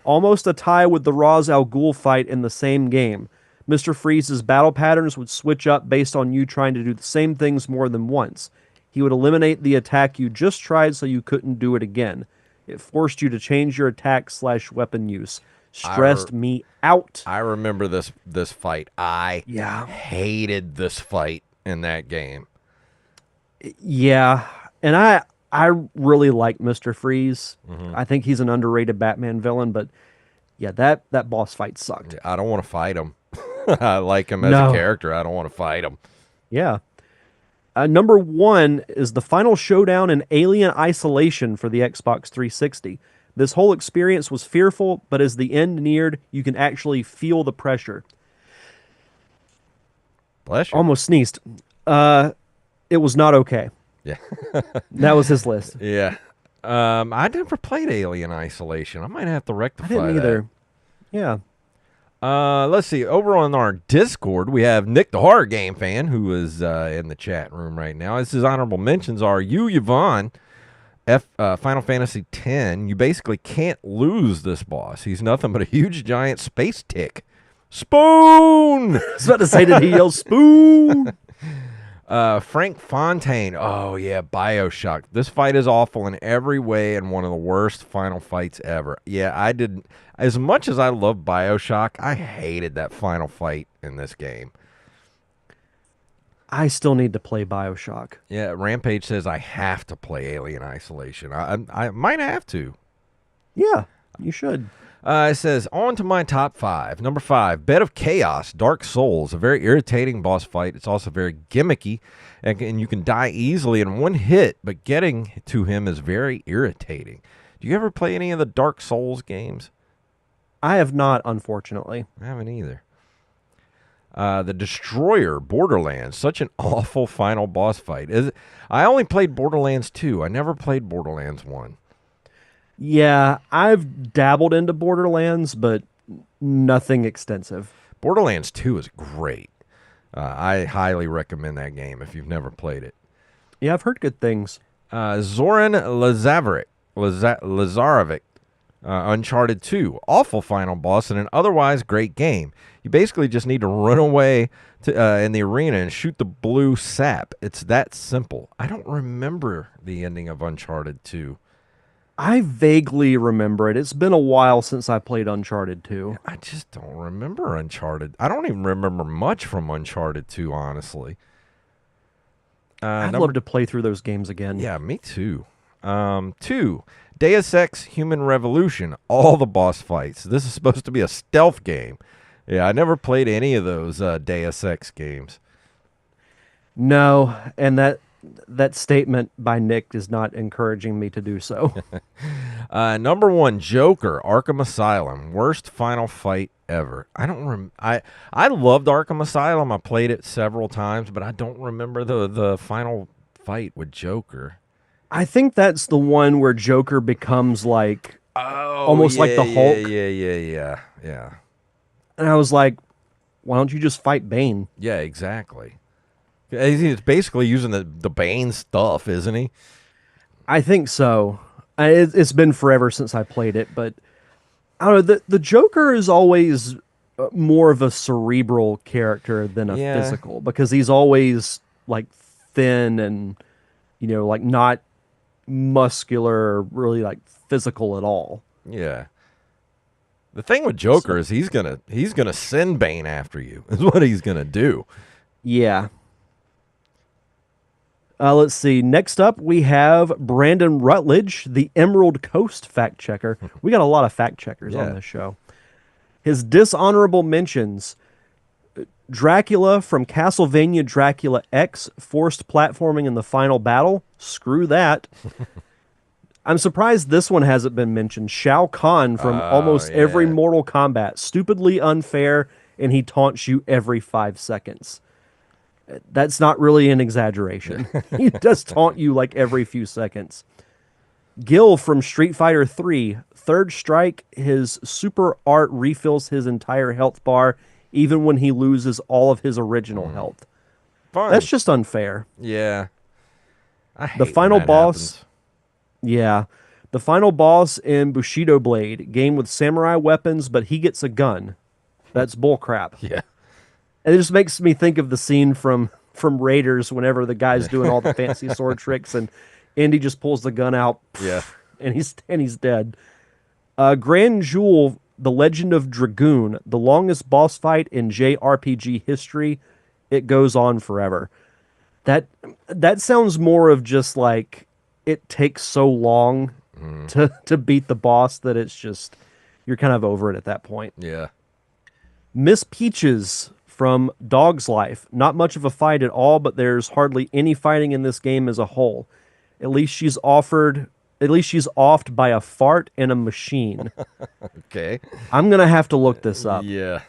Almost a tie with the Ra's al Ghul fight in the same game. Mr. Freeze's battle patterns would switch up based on you trying to do the same things more than once. He would eliminate the attack you just tried so you couldn't do it again. It forced you to change your attack/weapon use. Stressed me out. I remember this fight. I Yeah. hated this fight in that game. Yeah, and I really like Mr. Freeze. I think he's an underrated Batman villain, but yeah, that boss fight sucked. I don't want to fight him. I like him as No. a character. I don't want to fight him. Yeah. Number 1 is the final showdown in Alien Isolation for the Xbox 360. This whole experience was fearful, but as the end neared, you can actually feel the pressure. Bless you. Almost sneezed. It was not okay. Yeah. That was his list. Yeah. I never played Alien Isolation. I might have to I rectify didn't that. either. Yeah. Let's see. Over on our Discord, we have Nick, the horror game fan, who is in the chat room right now. His honorable mentions are you, Yvonne, Final Fantasy X. You basically can't lose this boss. He's nothing but a huge giant space tick. Spoon! I was about to say, did he yell spoon? Frank Fontaine. Oh, yeah, Bioshock. This fight is awful in every way and one of the worst final fights ever. Yeah, I didn't. As much as I love Bioshock, I hated that final fight in this game. I still need to play Bioshock. Yeah, Rampage says I have to play Alien Isolation. I might have to. Yeah, you should. It says, on to my top 5. Number 5, Bed of Chaos, Dark Souls. A very irritating boss fight. It's also very gimmicky, and you can die easily in one hit, but getting to him is very irritating. Do you ever play any of the Dark Souls games? I have not, unfortunately. I haven't either. The Destroyer, Borderlands. Such an awful final boss fight. I only played Borderlands 2. I never played Borderlands 1. Yeah, I've dabbled into Borderlands, but nothing extensive. Borderlands 2 is great. I highly recommend that game if you've never played it. Yeah, I've heard good things. Zoran Lazarevic, Uncharted 2. Awful final boss and an otherwise great game. You basically just need to run away in the arena and shoot the blue sap. It's that simple. I don't remember the ending of Uncharted 2. I vaguely remember it. It's been a while since I played Uncharted 2. I just don't remember Uncharted. I don't even remember much from Uncharted 2, honestly. I'd love to play through those games again. Yeah, me too. 2, Deus Ex Human Revolution. All the boss fights. This is supposed to be a stealth game. Yeah, I never played any of those Deus Ex games. No, and that statement by Nick is not encouraging me to do so. Number 1, Joker, Arkham Asylum. Worst final fight ever. I don't I loved Arkham Asylum. I played it several times, but I don't remember the final fight with Joker. I think that's the one where Joker becomes like almost like the Hulk. Yeah. And I was like, why don't you just fight Bane? Yeah, exactly. He's basically using the Bane stuff, isn't he? I think so. It's been forever since I played it, but I don't know. The Joker is always more of a cerebral character than a physical, because he's always like thin and like not muscular or really like physical at all. Yeah. The thing with Joker is he's gonna send Bane after you. Is what he's gonna do. Yeah. Let's see. Next up, we have Brandon Rutledge, the Emerald Coast fact checker. We got a lot of fact checkers on this show. His dishonorable mentions: Dracula from Castlevania Dracula X, forced platforming in the final battle. Screw that. I'm surprised this one hasn't been mentioned. Shao Kahn from almost every Mortal Kombat. Stupidly unfair, and he taunts you every 5 seconds. That's not really an exaggeration. He does taunt you like every few seconds. Gil from Street Fighter 3, third strike, his super art refills his entire health bar even when he loses all of his original health. Fun. That's just unfair. Yeah. I hate The when final that boss, happens. yeah. The final boss in Bushido Blade, game with samurai weapons, but he gets a gun. That's bullcrap. Yeah. And it just makes me think of the scene from Raiders whenever the guy's doing all the fancy sword tricks and Indy just pulls the gun out Yeah. and he's dead. Grand Jewel, The Legend of Dragoon, the longest boss fight in JRPG history. It goes on forever. That sounds more of just like it takes so long to beat the boss that it's just you're kind of over it at that point. Yeah. Miss Peaches from Dog's Life. Not much of a fight at all, but there's hardly any fighting in this game as a whole. At least she's offed by a fart and a machine. Okay. I'm going to have to look this up. Yeah.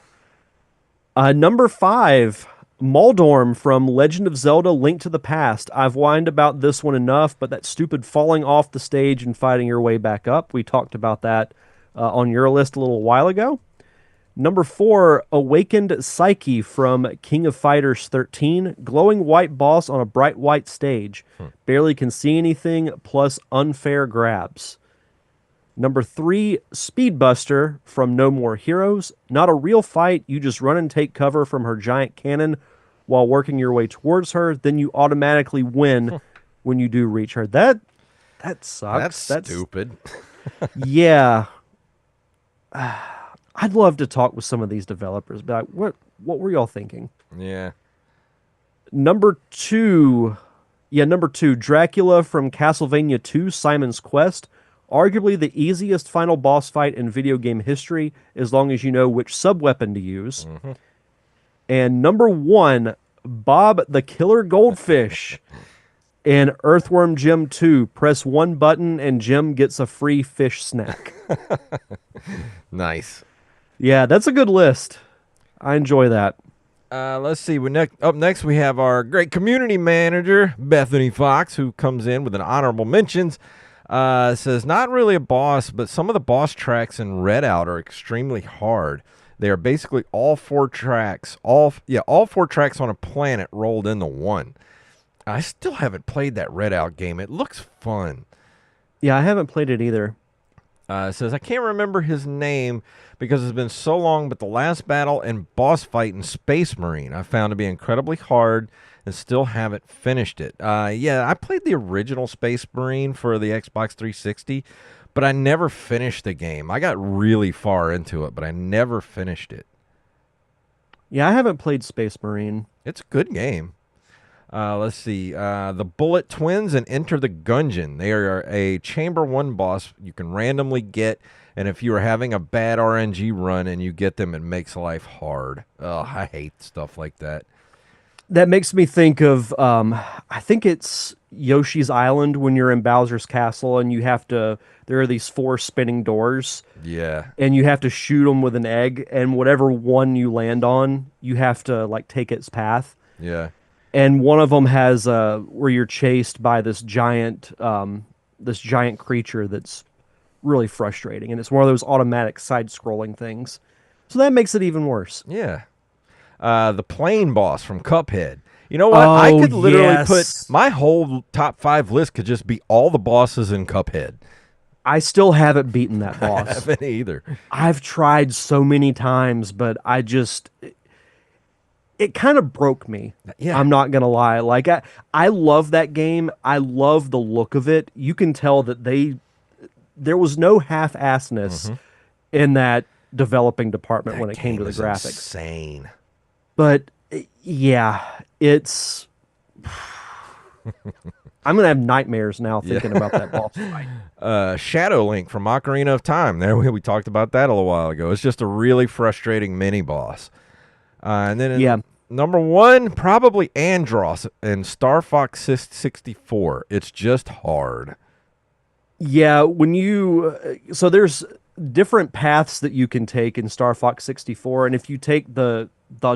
Number 5, Moldorm from Legend of Zelda Link to the Past. I've whined about this one enough, but that stupid falling off the stage and fighting your way back up. We talked about that on your list a little while ago. Number 4, Awakened Psyche from King of Fighters 13. Glowing white boss on a bright white stage. Barely can see anything, plus unfair grabs. Number 3, Speedbuster from No More Heroes. Not a real fight, you just run and take cover from her giant cannon while working your way towards her, then you automatically win when you do reach her. That sucks. That's stupid. Yeah. I'd love to talk with some of these developers, but what were y'all thinking? Yeah. Number 2, Dracula from Castlevania 2, Simon's Quest. Arguably the easiest final boss fight in video game history, as long as you know which sub-weapon to use. And number 1, Bob the Killer Goldfish in Earthworm Jim 2. Press one button and Jim gets a free fish snack. Nice. Yeah, that's a good list. I enjoy that. Let's see. Up next, we have our great community manager, Bethany Fox, who comes in with an honorable mentions. Says, not really a boss, but some of the boss tracks in Redout are extremely hard. They are basically all four tracks on a planet rolled into one. I still haven't played that Redout game. It looks fun. Yeah, I haven't played it either. It says, I can't remember his name because it's been so long, but the last battle and boss fight in Space Marine I found to be incredibly hard and still haven't finished it. Yeah, I played the original Space Marine for the Xbox 360, but I never finished the game. I got really far into it, but I never finished it. Yeah, I haven't played Space Marine. It's a good game. Let's see. The Bullet Twins and Enter the Gungeon. They are a Chamber 1 boss you can randomly get, and if you are having a bad RNG run and you get them, it makes life hard. Oh, I hate stuff like that. That makes me think of, I think it's Yoshi's Island when you're in Bowser's Castle and there are these 4 spinning doors. Yeah. And you have to shoot them with an egg, and whatever one you land on, you have to take its path. Yeah. And one of them has where you're chased by this giant creature that's really frustrating, and it's one of those automatic side-scrolling things. So that makes it even worse. Yeah. The plane boss from Cuphead. You know what? I could literally put my whole top 5 list could just be all the bosses in Cuphead. I still haven't beaten that boss. I haven't either. I've tried so many times, but it kind of broke me. Yeah. I'm not going to lie. I love that game. I love the look of it. You can tell that there was no half-assedness in that developing department when it came to the graphics. Insane. But yeah, it's I'm going to have nightmares now thinking about that boss fight. Shadow Link from Ocarina of Time. There we talked about that a little while ago. It's just a really frustrating mini boss. And then number 1, probably Andross in Star Fox 64. It's just hard. Yeah, so there's different paths that you can take in Star Fox 64, and if you take the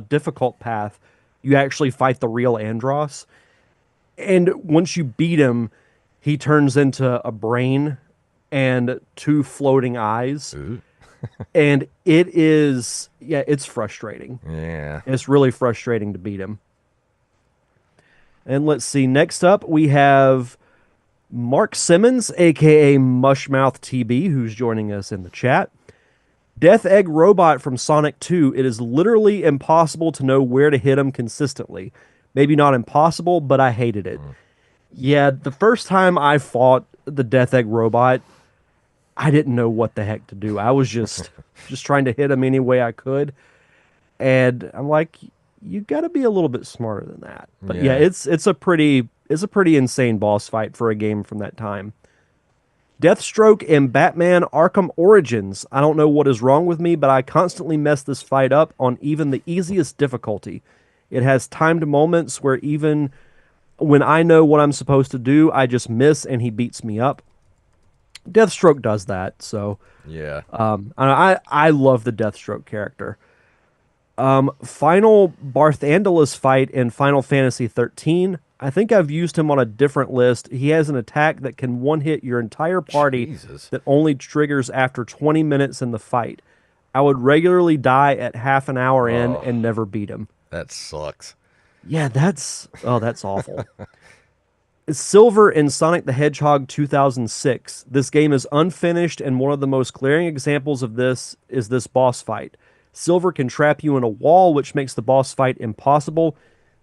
difficult path, you actually fight the real Andros. And once you beat him, he turns into a brain and two floating eyes. And it's frustrating. Yeah. It's really frustrating to beat him. And let's see, next up we have Mark Simmons, aka Mushmouth TB, who's joining us in the chat. Death Egg Robot from Sonic 2. It is literally impossible to know where to hit him consistently. Maybe not impossible, but I hated it. Yeah, the first time I fought the Death Egg Robot, I didn't know what the heck to do. I was just trying to hit him any way I could. And I'm like, you got to be a little bit smarter than that. But yeah, it's a pretty insane boss fight for a game from that time. Deathstroke in Batman Arkham Origins. I don't know what is wrong with me, but I constantly mess this fight up on even the easiest difficulty. It has timed moments where even when I know what I'm supposed to do, I just miss and he beats me up. Deathstroke does that, so Yeah. I love the Deathstroke character. Final Barthandelus fight in Final Fantasy 13. I think I've used him on a different list. He has an attack that can one-hit your entire party Jesus. that only triggers after 20 minutes in the fight. I would regularly die at half an hour in and never beat him. That sucks. Yeah, that's awful. It's Silver in Sonic the Hedgehog 2006. This game is unfinished, and one of the most glaring examples of this is this boss fight. Silver can trap you in a wall, which makes the boss fight impossible.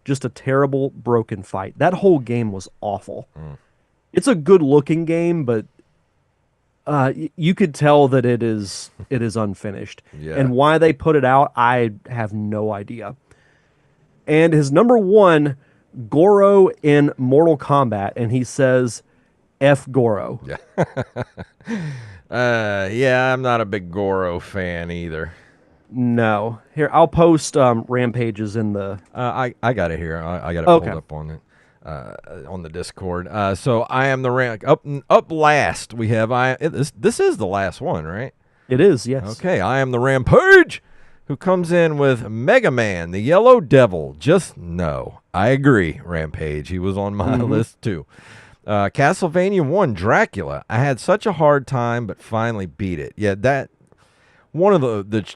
Just a terrible, broken fight. That whole game was awful. It's a good-looking game, but you could tell that it is unfinished. Yeah. And why they put it out, I have no idea. And his number one, Goro in Mortal Kombat, and he says, F Goro. Yeah, I'm not a big Goro fan either. No. Here, I'll post Rampages in the... I got it here. I got it Okay. pulled up on it on the Discord. So I am the rank up last. We have this is the last one, right? It is, yes. Okay, I am the Rampage, who comes in with Mega Man, the Yellow Devil. Just no. I agree, Rampage. He was on my list too. Castlevania 1, Dracula. I had such a hard time, but finally beat it. Yeah, that one of the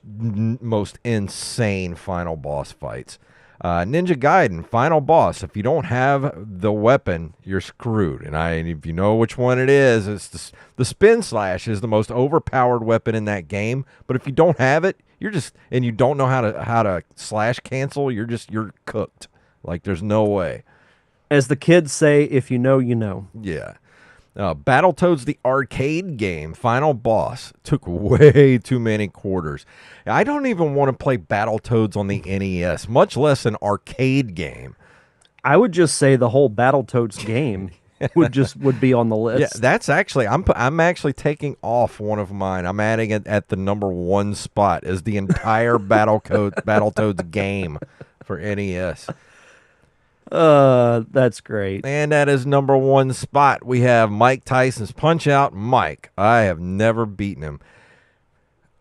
most insane final boss fights. Ninja Gaiden, final boss. If you don't have the weapon, you're screwed. And if you know which one it is, it's the spin slash is the most overpowered weapon in that game. But if you don't have it, and you don't know how to slash cancel, you're cooked. Like there's no way. As the kids say, if you know, you know. Yeah. Battletoads, the arcade game, final boss, took way too many quarters. I don't even want to play Battletoads on the NES, much less an arcade game. I would just say the whole Battletoads game would be on the list. Yeah, that's actually I'm actually taking off one of mine. I'm adding it at the number 1 spot as the entire Battletoads game for NES. That's great. And at his number 1 spot, we have Mike Tyson's Punch-Out Mike. I have never beaten him.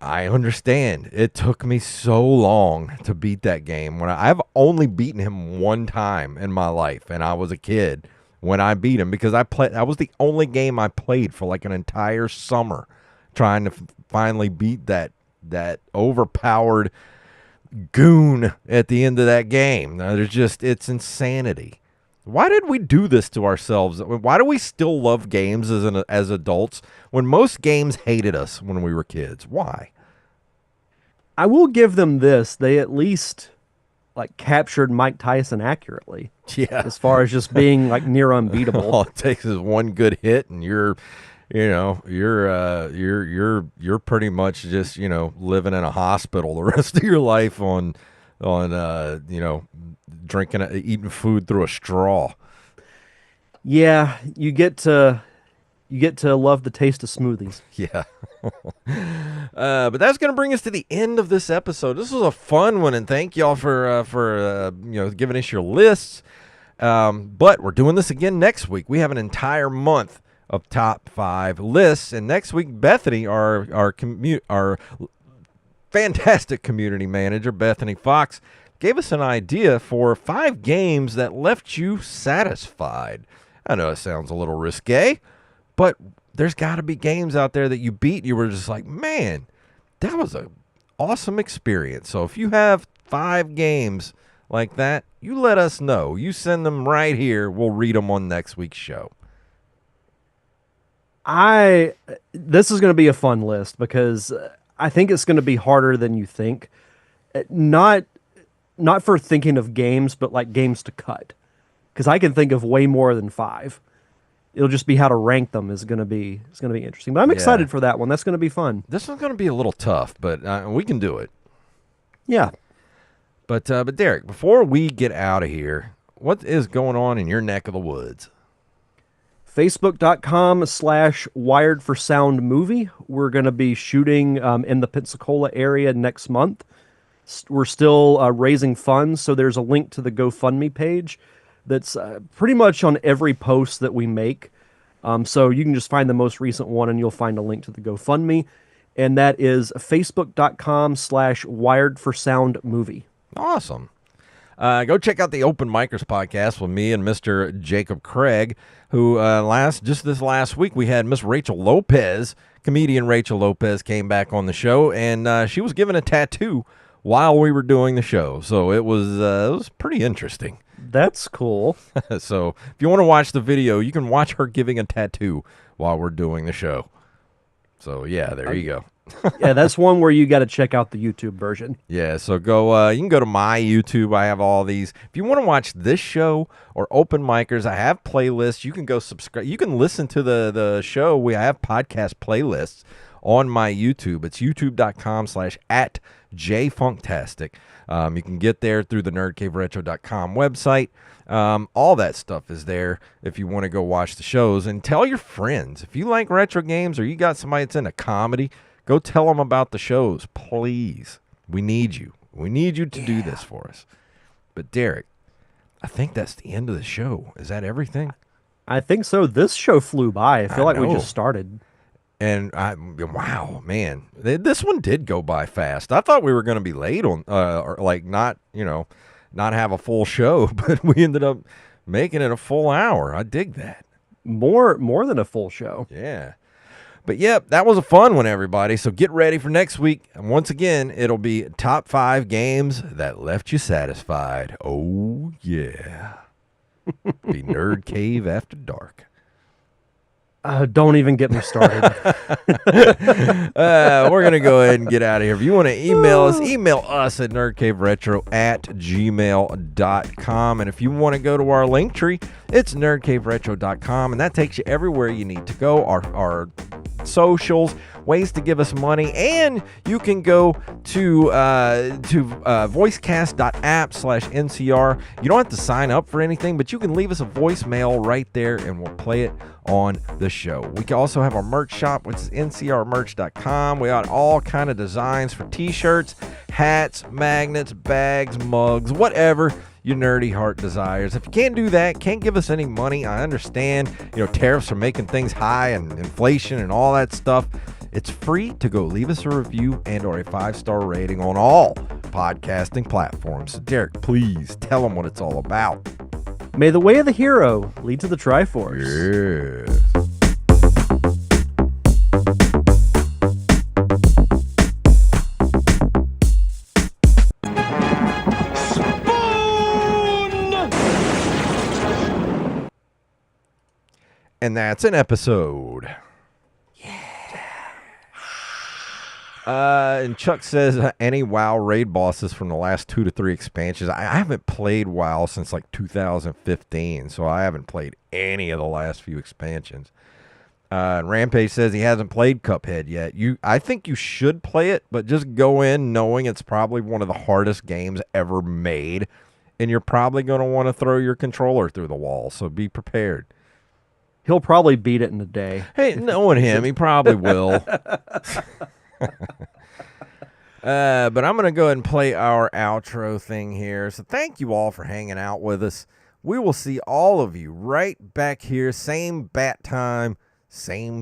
I understand. It took me so long to beat that game. I've only beaten him one time in my life, and I was a kid when I beat him because that was the only game I played for like an entire summer, trying to finally beat that overpowered goon at the end of that game. It's insanity. Why did we do this to ourselves? Why do we still love games as adults when most games hated us when we were kids? Why? I will give them this. They at least captured Mike Tyson accurately. Yeah. As far as just being near unbeatable. All it takes is one good hit and you're pretty much just, living in a hospital the rest of your life on eating food through a straw. Yeah, you get to love the taste of smoothies. Yeah. But that's going to bring us to the end of this episode. This was a fun one, and thank y'all for giving us your lists. But we're doing this again next week. We have an entire month of top 5 lists, and next week Bethany, our fantastic community manager, Bethany Fox, gave us an idea for 5 games that left you satisfied. I know it sounds a little risque, but there's got to be games out there that you beat. You were just like, man, that was an awesome experience. So if you have 5 games like that, you let us know. You send them right here. We'll read them on next week's show. This is going to be a fun list because I think it's going to be harder than you think. Not for thinking of games, but like games to cut. Because I can think of way more than 5. It'll just be how to rank them is going to be interesting. But I'm excited for that one. That's going to be fun. This one's going to be a little tough, but we can do it. Yeah. But Derek, before we get out of here, what is going on in your neck of the woods? Facebook.com/wiredforsoundmovie. We're going to be shooting in the Pensacola area next month. We're still raising funds, so there's a link to the GoFundMe page that's pretty much on every post that we make. So you can just find the most recent one, and you'll find a link to the GoFundMe. And that is facebook.com/wiredforsoundmovie. Awesome. Go check out the Open Micers podcast with me and Mr. Jacob Craig, who just this last week we had Miss Rachel Lopez, comedian Rachel Lopez, came back on the show, and she was given a tattoo while we were doing the show. So it was pretty interesting. That's cool. So if you want to watch the video, you can watch her giving a tattoo while we're doing the show. So yeah, there you go. Yeah, that's one where you got to check out the YouTube version. Yeah, so go. You can go to my YouTube. I have all these. If you want to watch this show or Open Micers, I have playlists. You can go subscribe. You can listen to the show. We have podcast playlists on my YouTube. It's youtube.com/@jfunktastic. You can get there through the nerdcaveretro.com website. All that stuff is there if you want to go watch the shows. And tell your friends. If you like retro games or you got somebody that's into comedy, go tell them about the shows, please. We need you. We need you to do this for us. But Derek, I think that's the end of the show. Is that everything? I think so. This show flew by. I feel like we just started. And wow, man, this one did go by fast. I thought we were going to be late on, or like not have a full show, but we ended up making it a full hour. I dig that. More than a full show. Yeah. But yep, that was a fun one, everybody. So get ready for next week. And once again, it'll be top 5 games that left you satisfied. Oh, yeah. Be Nerd Cave After Dark. Don't even get me started. We're going to go ahead and get out of here. If you want to email us at nerdcaveretro@gmail.com. And if you want to go to our link tree, it's nerdcaveretro.com. And that takes you everywhere you need to go. Our socials, ways to give us money, and you can go to voicecast.app/NCR. You don't have to sign up for anything, but you can leave us a voicemail right there, and we'll play it on the show. We can also have our merch shop, which is ncrmerch.com. We got all kind of designs for t-shirts, hats, magnets, bags, mugs, whatever your nerdy heart desires. If you can't do that, can't give us any money, I understand. Tariffs are making things high and inflation and all that stuff. It's free to go leave us a review and or a 5-star rating on all podcasting platforms. So Derek, please tell them what it's all about. May the way of the hero lead to the Triforce. Yes. And that's an episode. And Chuck says, any WoW raid bosses from the last 2 to 3 expansions? I haven't played WoW since like 2015, so I haven't played any of the last few expansions. And Rampage says he hasn't played Cuphead yet. I think you should play it, but just go in knowing it's probably one of the hardest games ever made, and you're probably going to want to throw your controller through the wall, so be prepared. He'll probably beat it in a day. Hey, knowing him, he probably will. But I'm going to go ahead and play our outro thing here. So thank you all for hanging out with us. We will see all of you right back here. Same bat time, same